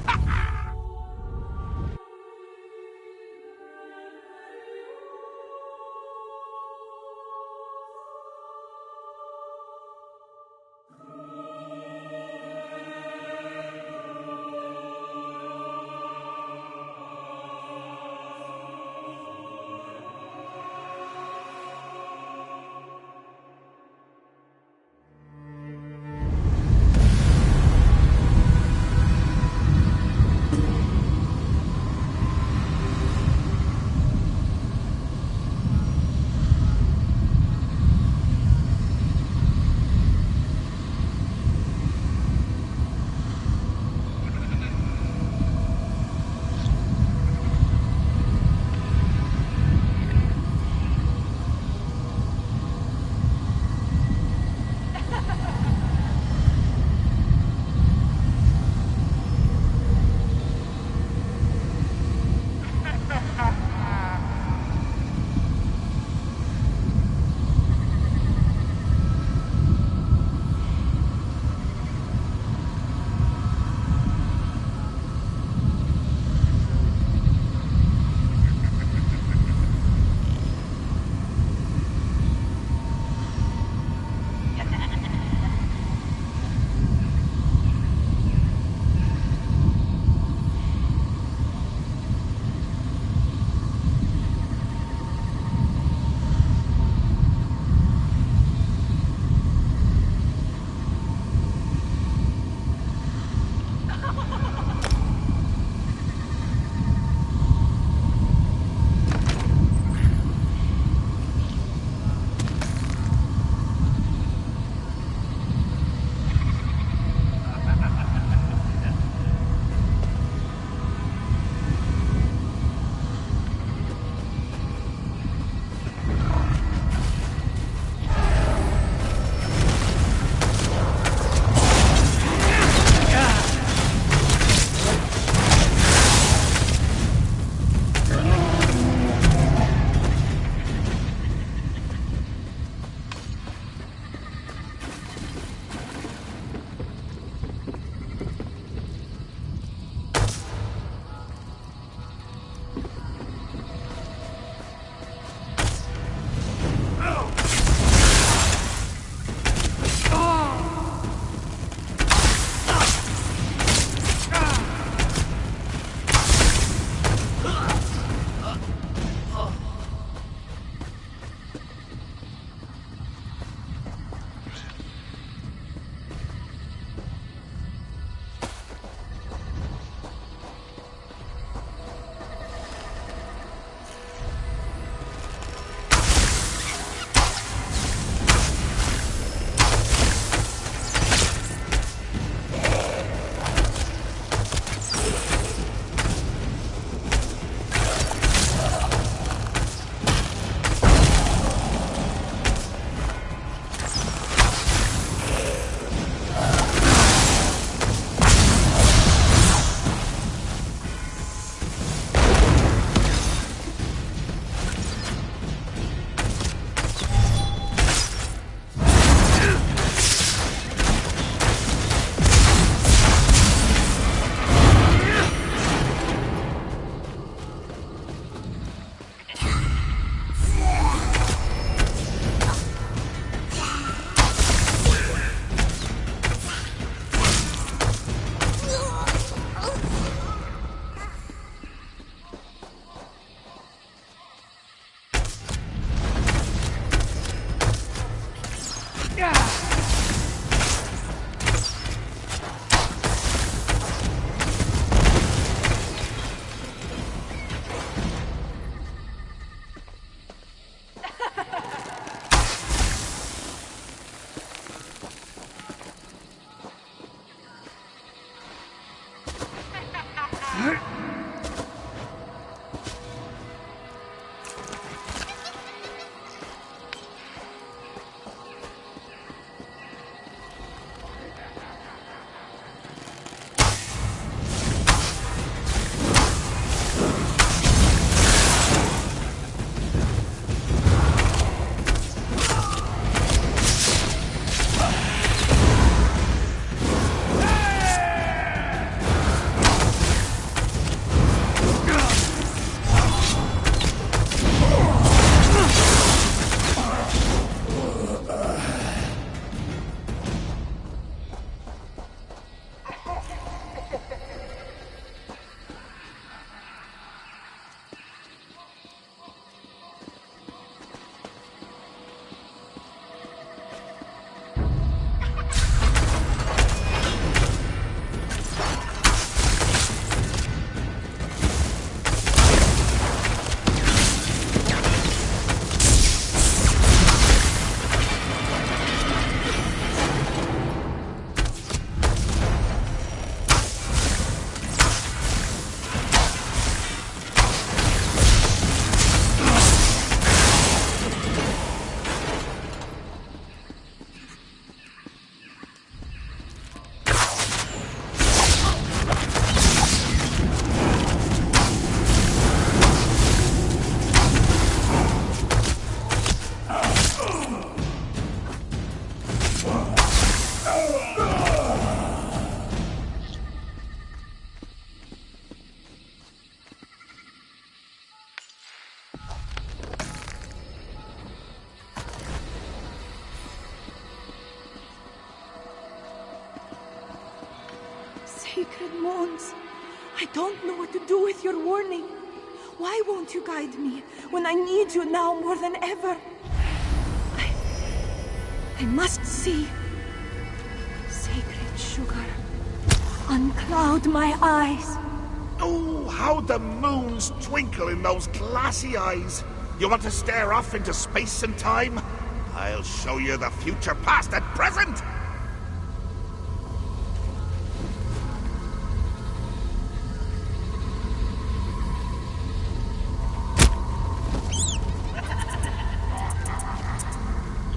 Sacred moons, I don't know what to do with your warning. Why won't you guide me when I need you now more than ever? I must see. Sacred sugar, uncloud my eyes. Oh, how the moons twinkle in those glassy eyes. You want to stare off into space and time? I'll show you the future, past and present!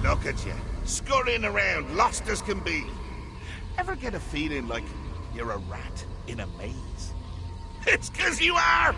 Look at you, scurrying around, lost as can be. Ever get a feeling like you're a rat in a maze? It's 'cause you are!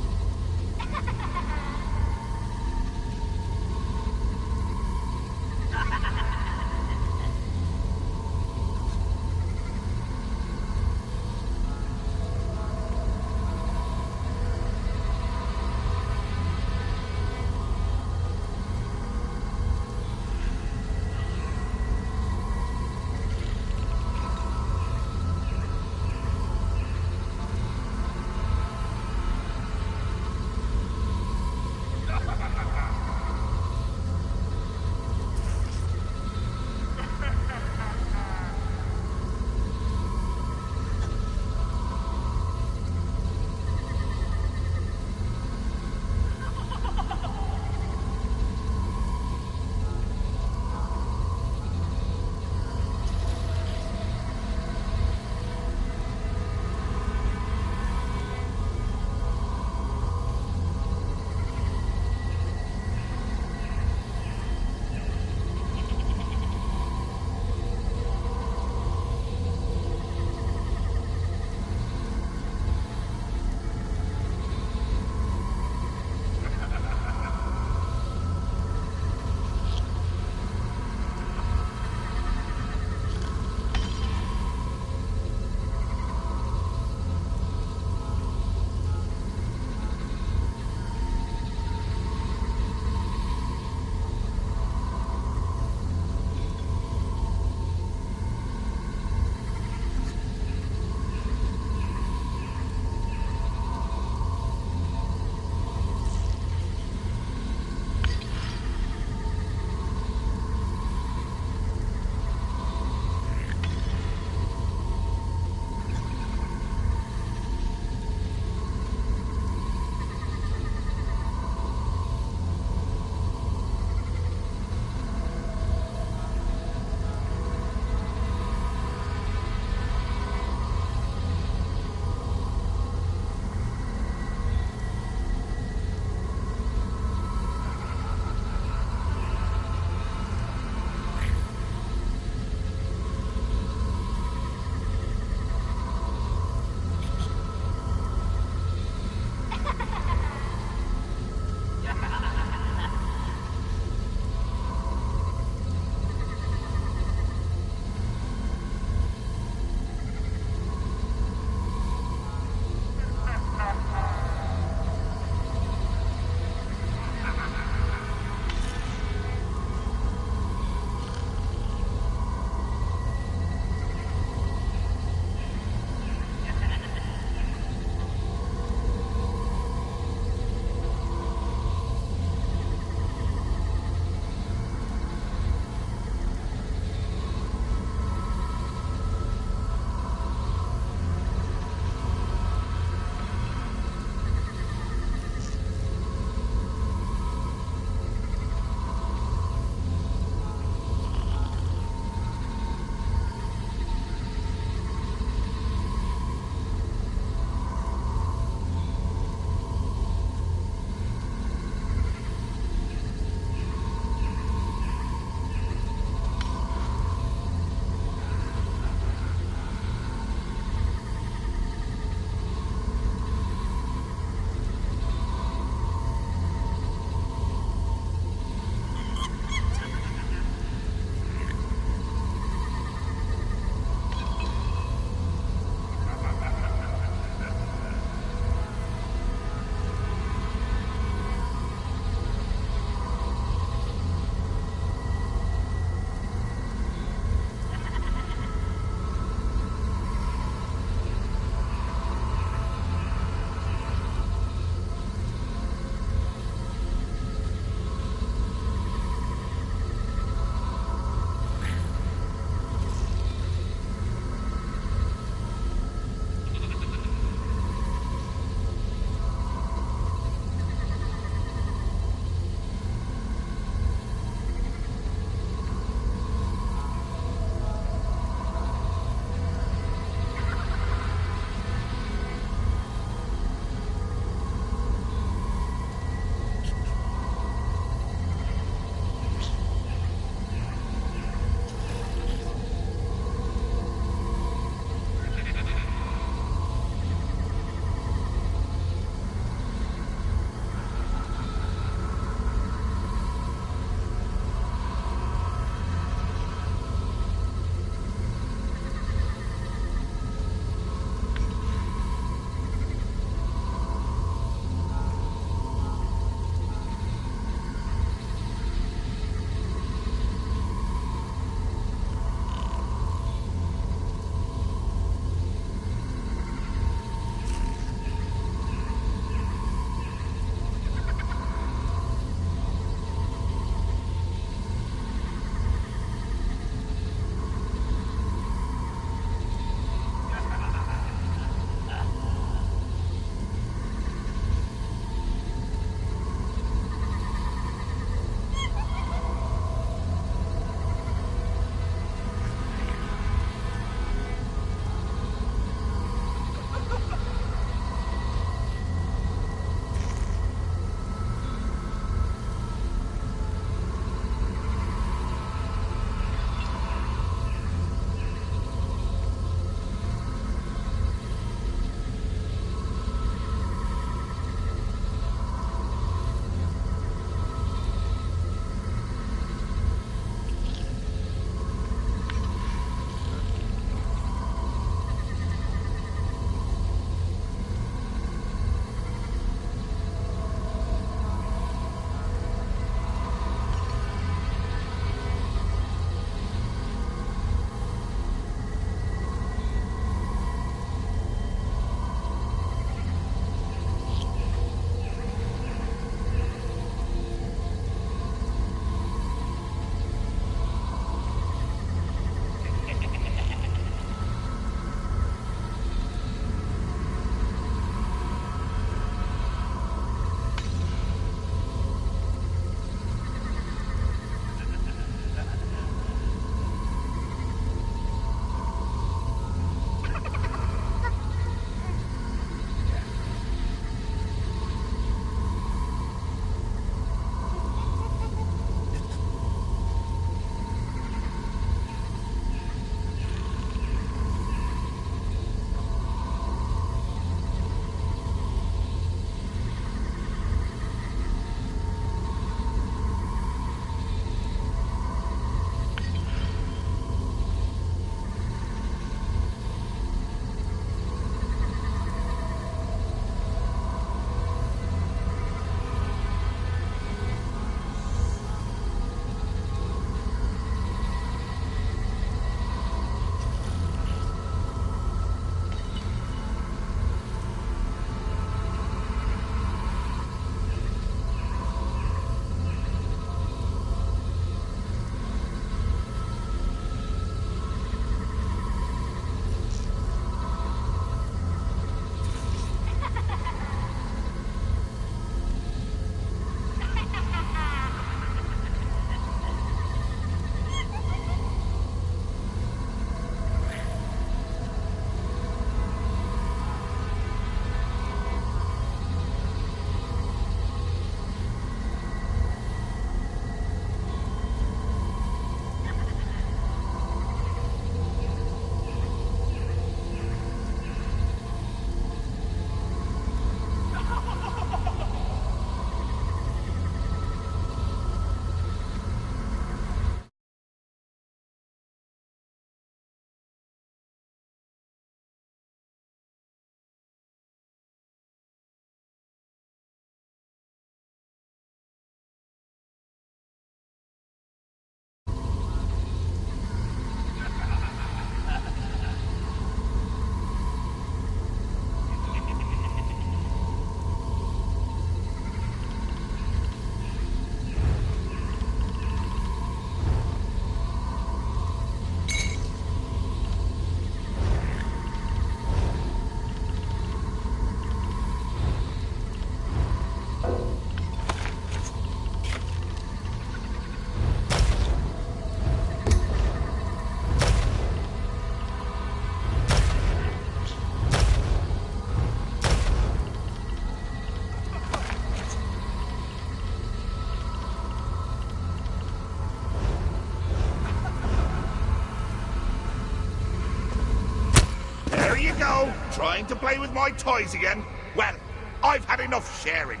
go, trying to play with my toys again. Well, I've had enough sharing.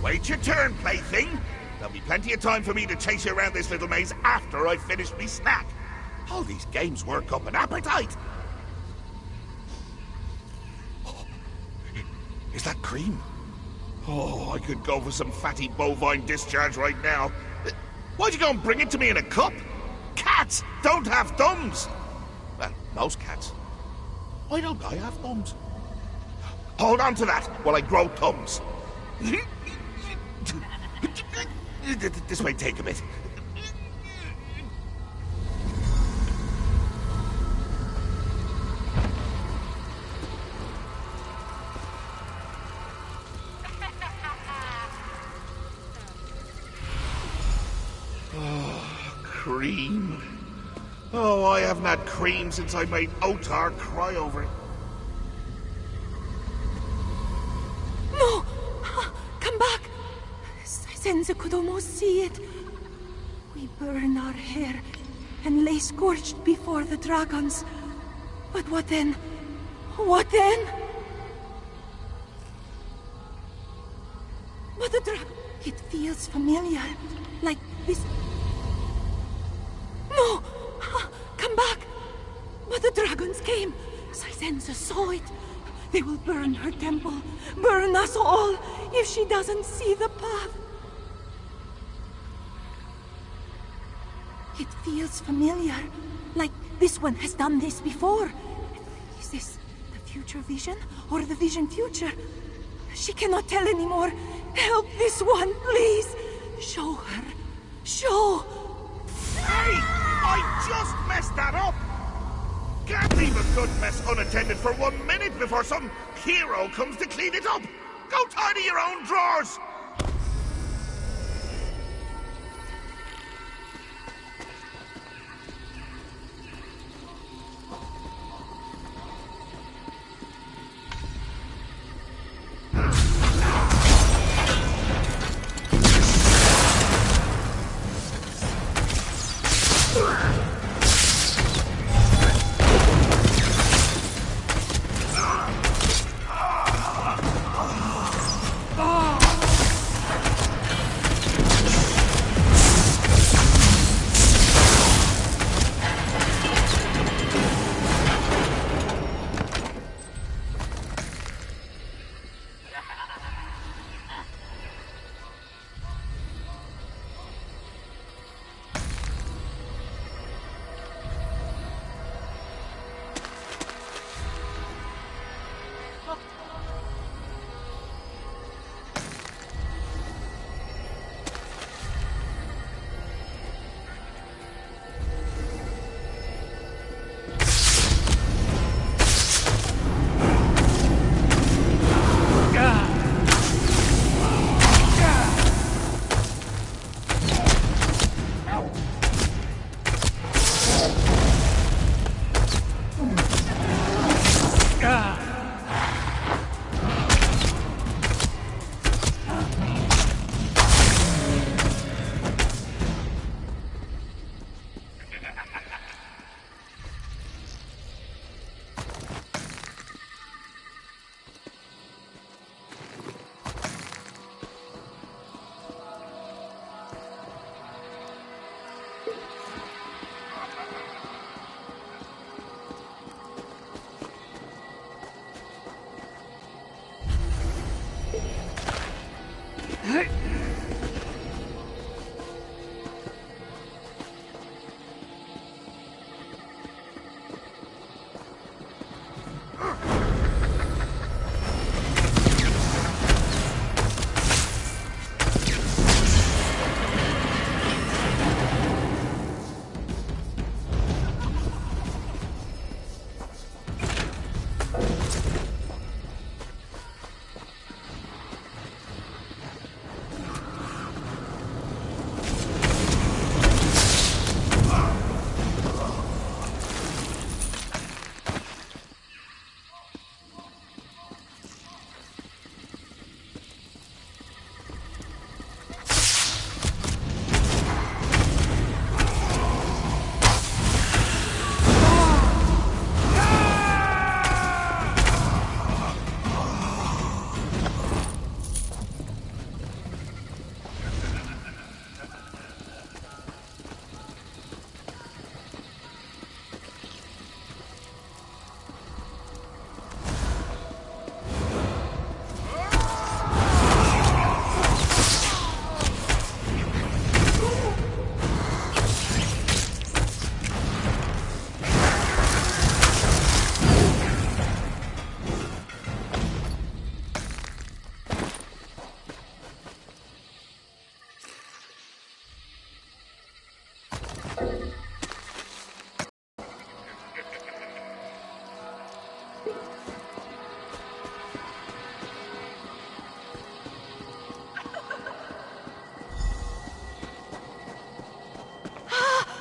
Wait your turn, plaything. There'll be plenty of time for me to chase you around this little maze after I've finished me snack. All these games work up an appetite. Oh, is that cream? Oh, I could go for some fatty bovine discharge right now. Why'd you go and bring it to me in a cup? Cats don't have thumbs. Well, most cats. Why don't I have thumbs? Hold on to that while I grow thumbs. This may take a bit. Oh, cream. Oh, I haven't had cream since I made Otar cry over it. No! Come back! Senza could almost see it. We burn our hair and lay scorched before the dragons. But what then? What then? But the it feels familiar. Like this... No! Come back! But the dragons came. Sisenza saw it. They will burn her temple. Burn us all if she doesn't see the path. It feels familiar. Like this one has done this before. Is this the future vision or the vision future? She cannot tell anymore. Help this one, please. Show her. Show. Hey! I just messed that up! Can't leave a good mess unattended for 1 minute before some hero comes to clean it up! Go tidy your own drawers!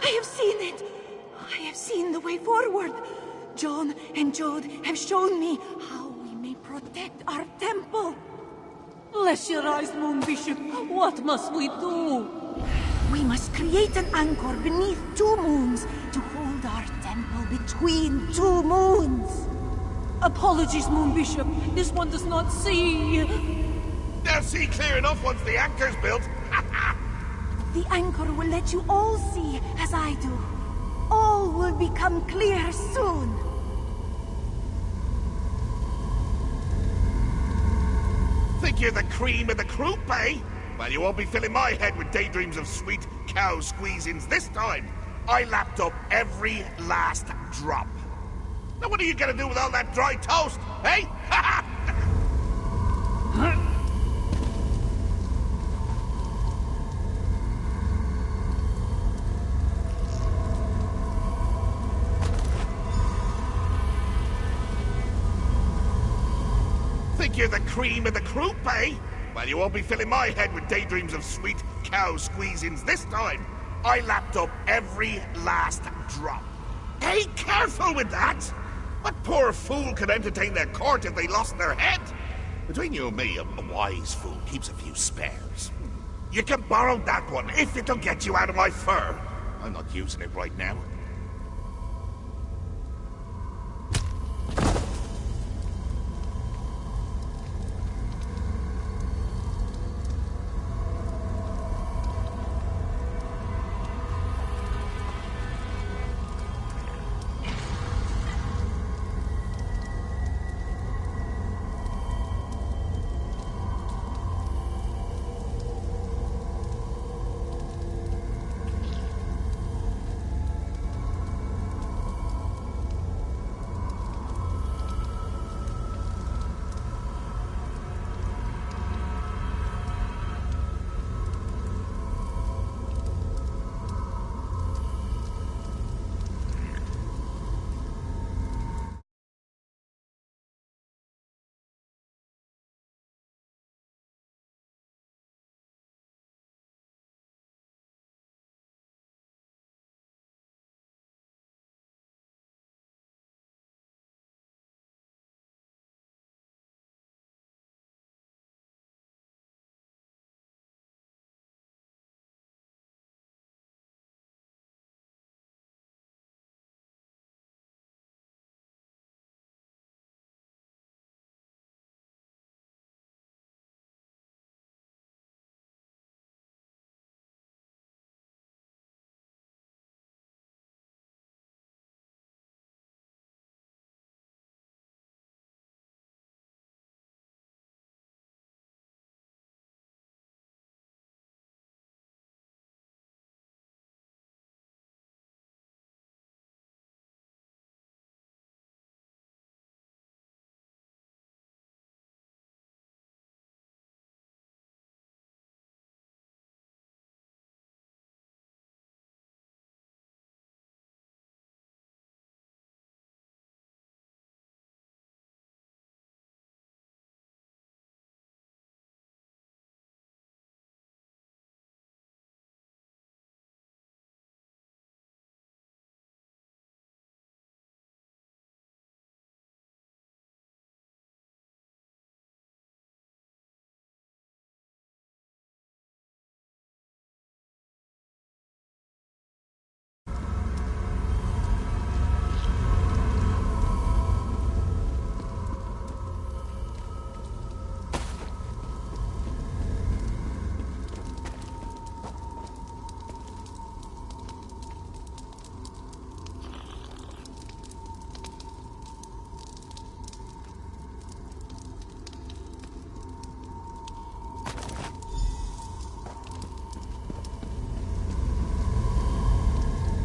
I have seen it! I have seen the way forward. John and Jode have shown me how we may protect our temple. Bless your eyes, Moon Bishop. What must we do? We must create an anchor beneath two moons to hold our temple between two moons. Apologies, Moon Bishop. This one does not see. They'll see clear enough once the anchor's built. The anchor will let you all see as I do. All will become clear soon. Think you're the cream of the crop, eh? Well, you won't be filling my head with daydreams of sweet cow squeezings this time. I lapped up every last drop. Now what are you gonna do with all that dry toast, eh? Think you're the cream of the croup, eh? Well, you won't be filling my head with daydreams of sweet cow squeezings this time. I lapped up every last drop. Hey, careful with that! What poor fool could entertain their court if they lost their head? Between you and me, a wise fool keeps a few spares. You can borrow that one if it'll get you out of my fur. I'm not using it right now.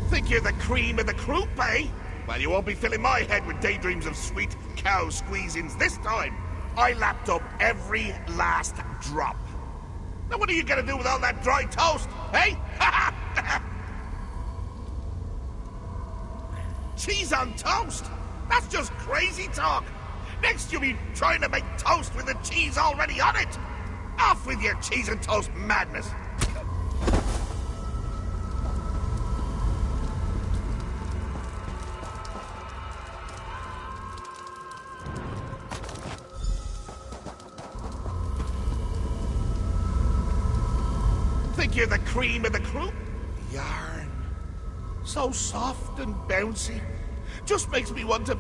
Think you're the cream of the croup, eh? Well, you won't be filling my head with daydreams of sweet cow squeezings this time. I lapped up every last drop. Now what are you gonna do with all that dry toast, eh? Cheese on toast? That's just crazy talk. Next you'll be trying to make toast with the cheese already on it. Off with your cheese and toast madness. Think you're the cream of the croup? Yarn. So soft and bouncy. Just makes me want to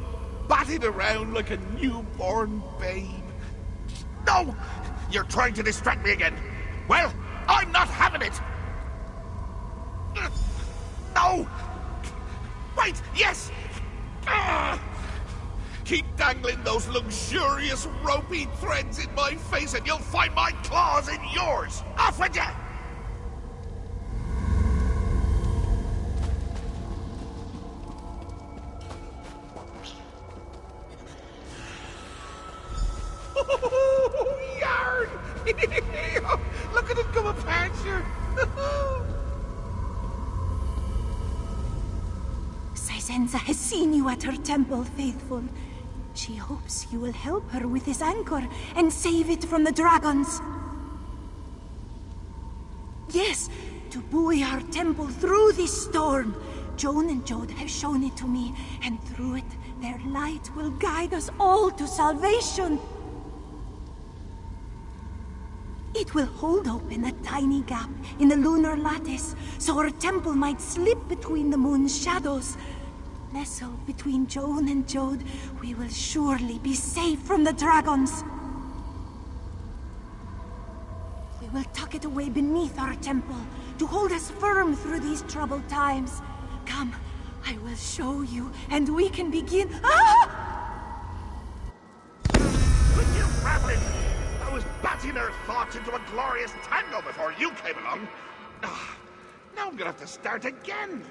bat it around like a newborn babe. No! You're trying to distract me again. Well, I'm not having it. No! Wait, yes! Keep dangling those luxurious ropey threads in my face and you'll find my claws in yours. Off with you! Yarn! Look at it come apart, sure. Sizenza has seen you at her temple, faithful. She hopes you will help her with this anchor and save it from the dragons. Yes, to buoy our temple through this storm. Joan and Jode have shown it to me, and through it, their light will guide us all to salvation. It will hold open a tiny gap in the lunar lattice, so our temple might slip between the moon's shadows. Nestled between Joan and Jode, we will surely be safe from the dragons. We will tuck it away beneath our temple to hold us firm through these troubled times. Come, I will show you, and we can begin. Ah! Would you rabbit? I was batting her thoughts into a glorious tango before you came along. Now I'm gonna have to start again.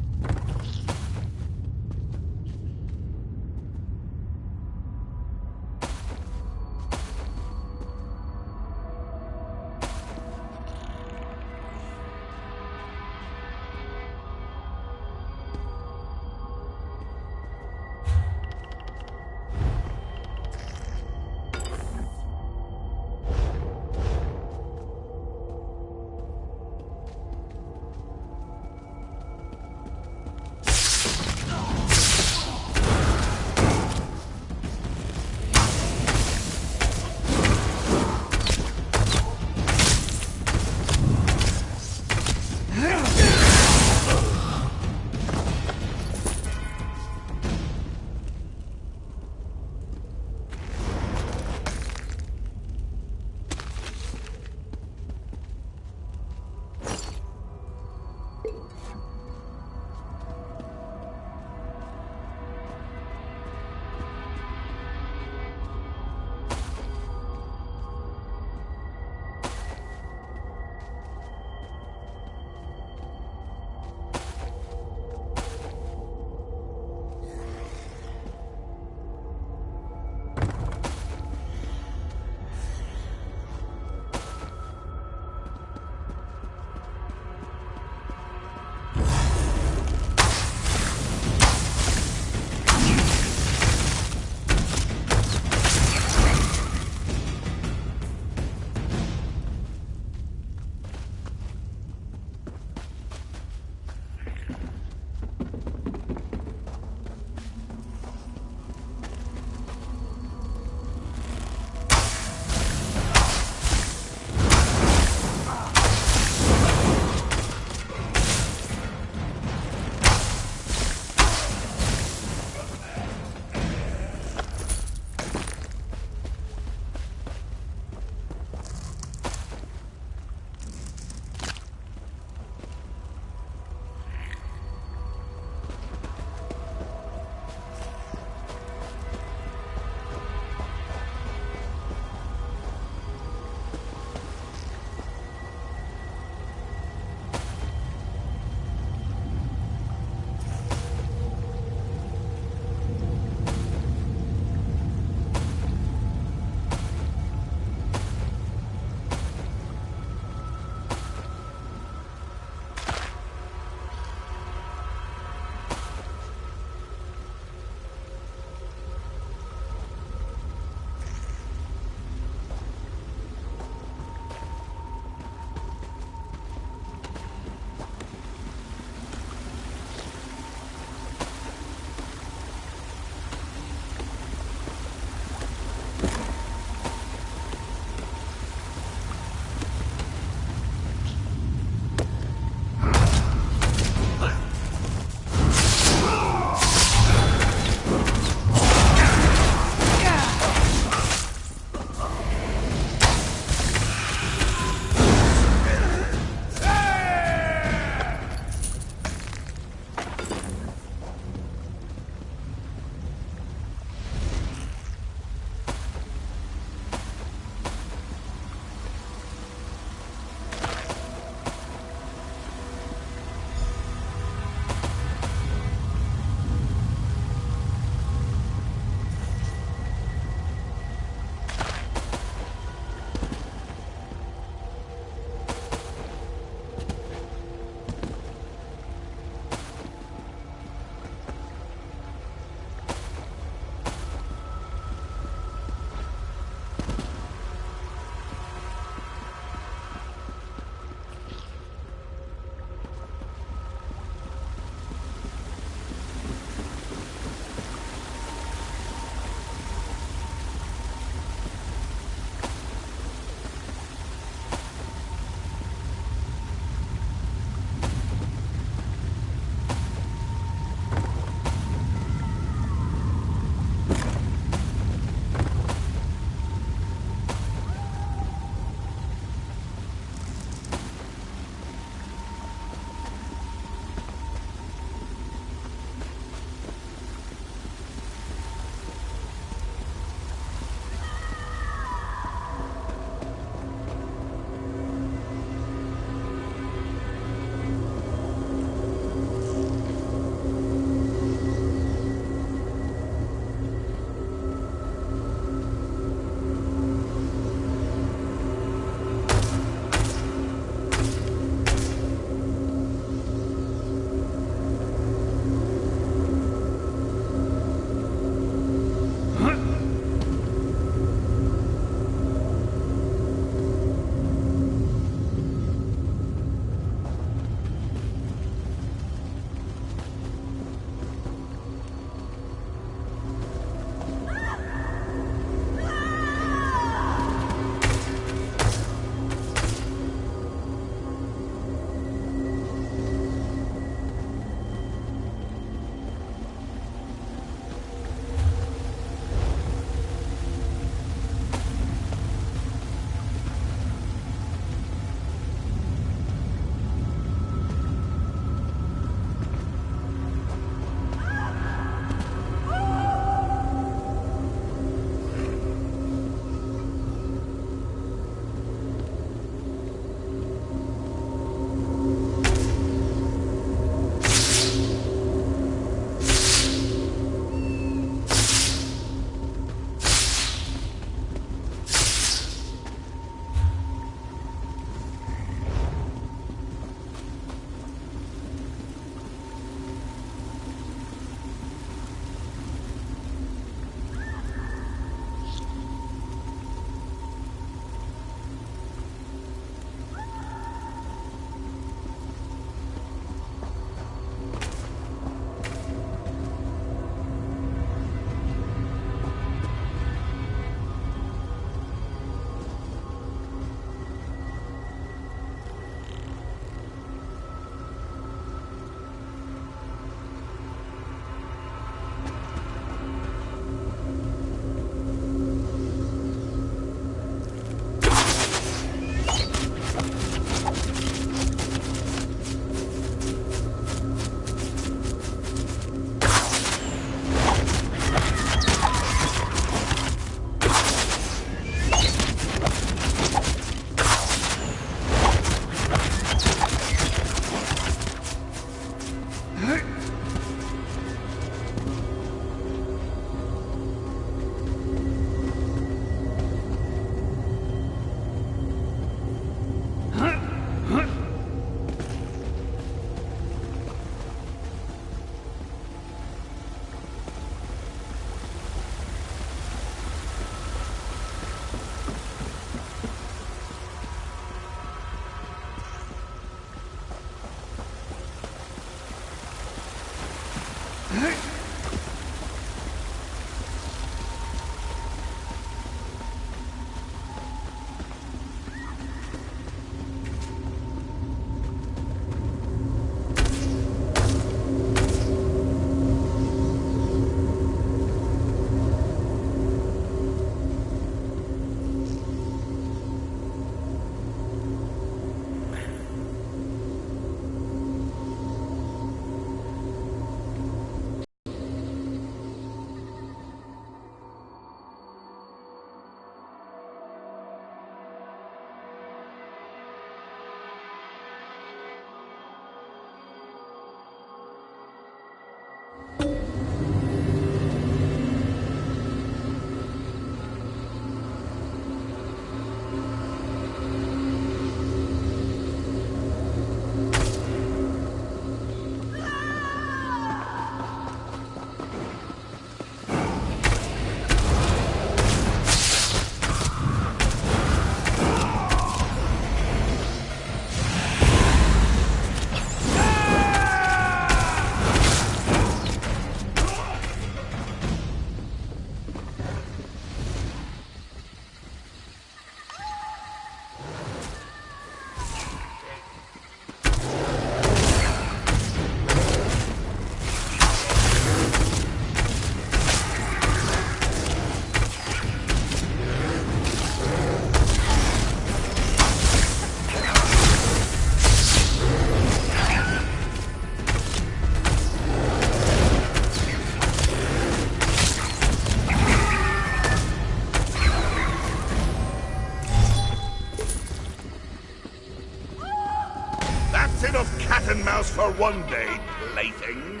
For one day, plaything.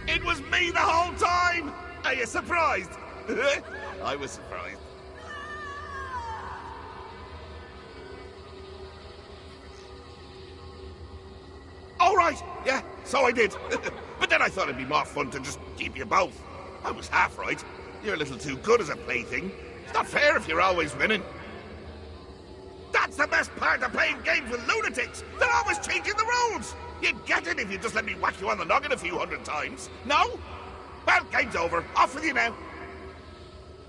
It was me the whole time! Are you surprised? I was surprised. All right, yeah, so I did. But then I thought it'd be more fun to just keep you both. I was half right. You're a little too good as a plaything. It's not fair if you're always winning. That's the best part of playing games with lunatics! They're always changing the rules! You'd get it if you just let me whack you on the noggin a few hundred times. No? Well, game's over. Off with you now.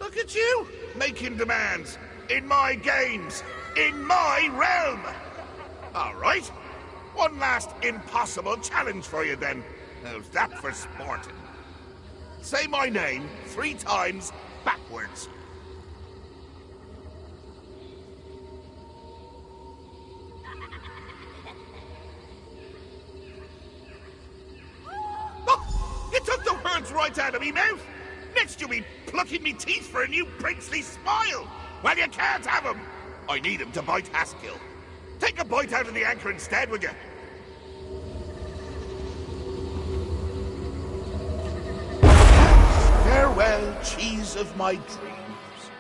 Look at you, making demands. In my games. In my realm. All right. One last impossible challenge for you then. How's that for sporting? Say my name 3 times backwards. You took the words right out of me mouth! Next you'll be plucking me teeth for a new princely smile! Well, you can't have him! I need him to bite Haskill. Take a bite out of the anchor instead, would you? Farewell, cheese of my dreams.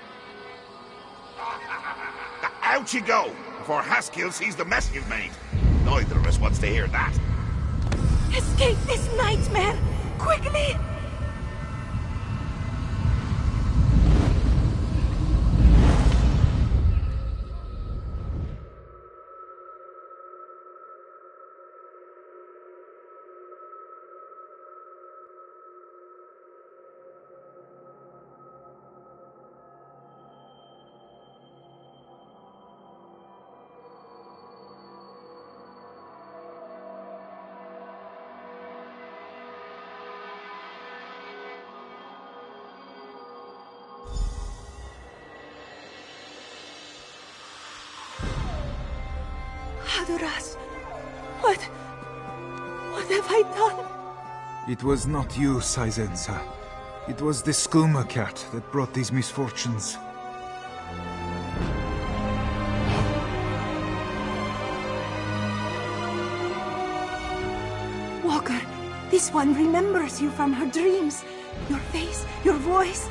Out you go, before Haskill sees the mess you've made. Neither of us wants to hear that. Escape this nightmare! Quickly! Haduras, what have I done? It was not you, Saizensa. It was the skooma cat that brought these misfortunes. Walker, this one remembers you from her dreams. Your face, your voice.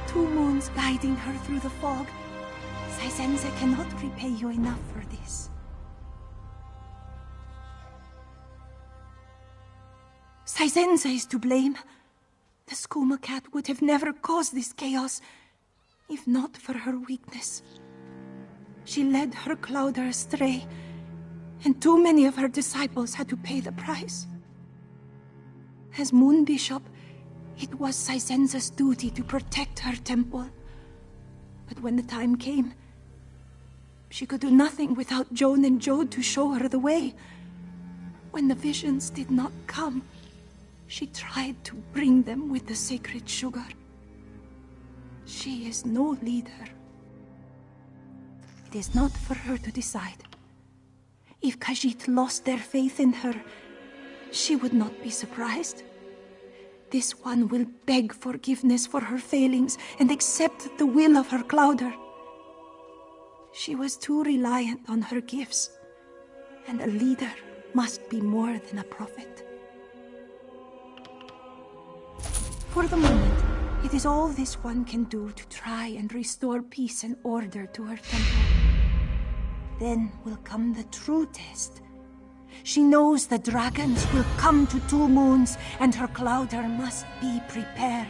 2 moons guiding her through the fog. Saizensa cannot repay you enough for this. Saizensa is to blame. The skooma cat would have never caused this chaos, if not for her weakness. She led her Clouder astray, and too many of her disciples had to pay the price. As Moon Bishop, it was Saizenza's duty to protect her temple. But when the time came, she could do nothing without Joan and Jode to show her the way. When the visions did not come, she tried to bring them with the sacred sugar. She is no leader. It is not for her to decide. If Khajiit lost their faith in her, she would not be surprised. This one will beg forgiveness for her failings and accept the will of her Clouder. She was too reliant on her gifts, and a leader must be more than a prophet. For the moment, it is all this one can do to try and restore peace and order to her temple. Then will come the true test. She knows the dragons will come to Two Moons, and her Clouder must be prepared.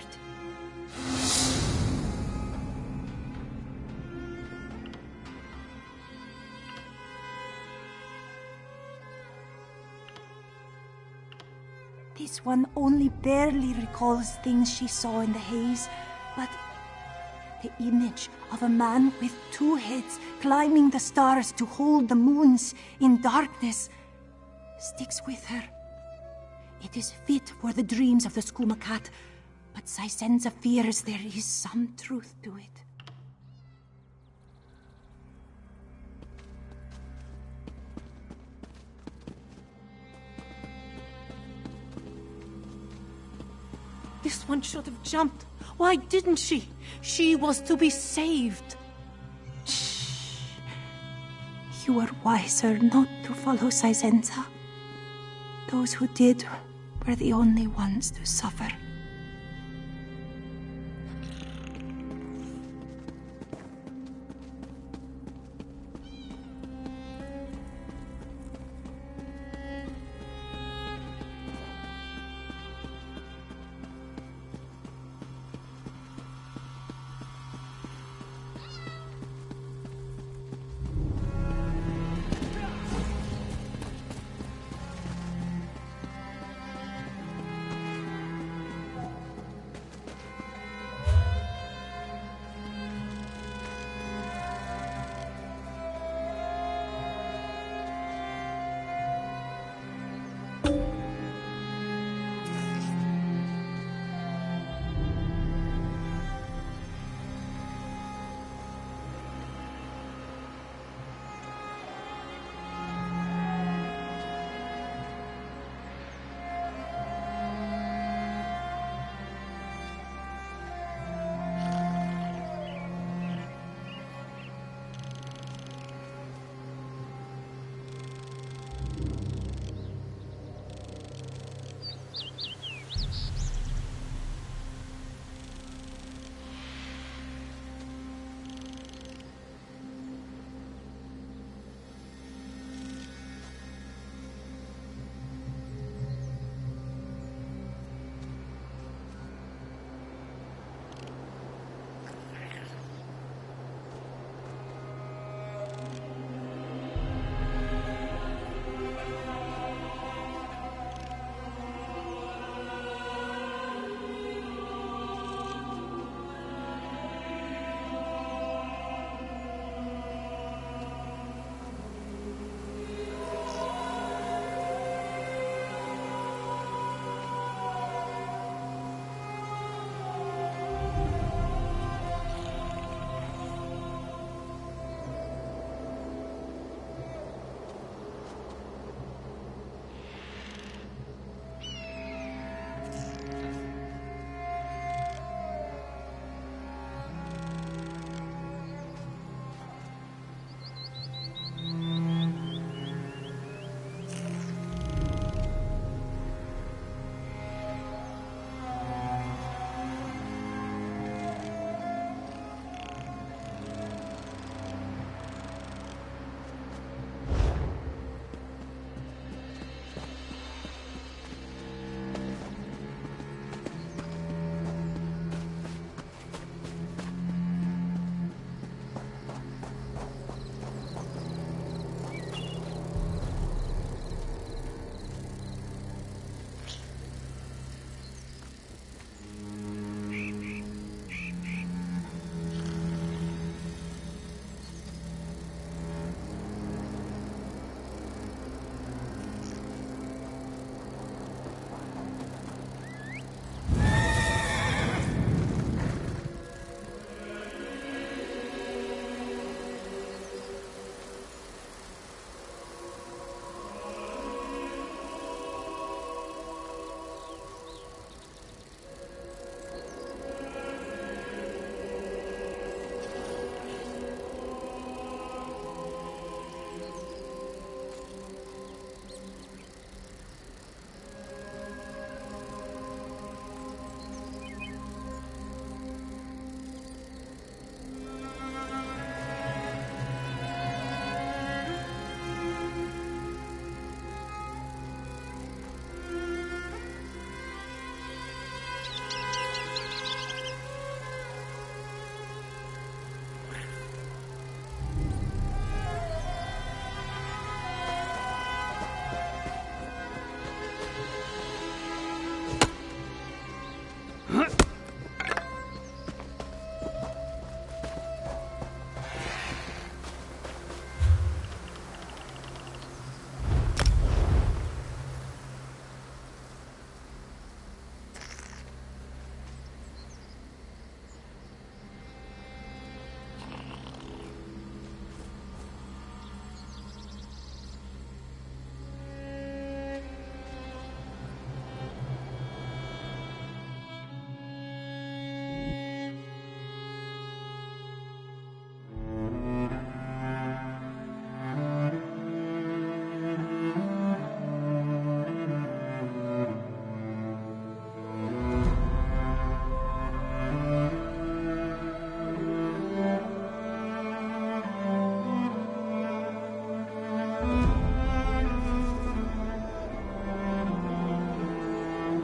This one only barely recalls things she saw in the haze, but the image of a man with two heads climbing the stars to hold the moons in darkness sticks with her. It is fit for the dreams of the Skooma Cat, but Saizenza fears there is some truth to it. This one should have jumped. Why didn't she? She was to be saved. Shh. You are wiser not to follow Saizenza. Those who did were the only ones to suffer.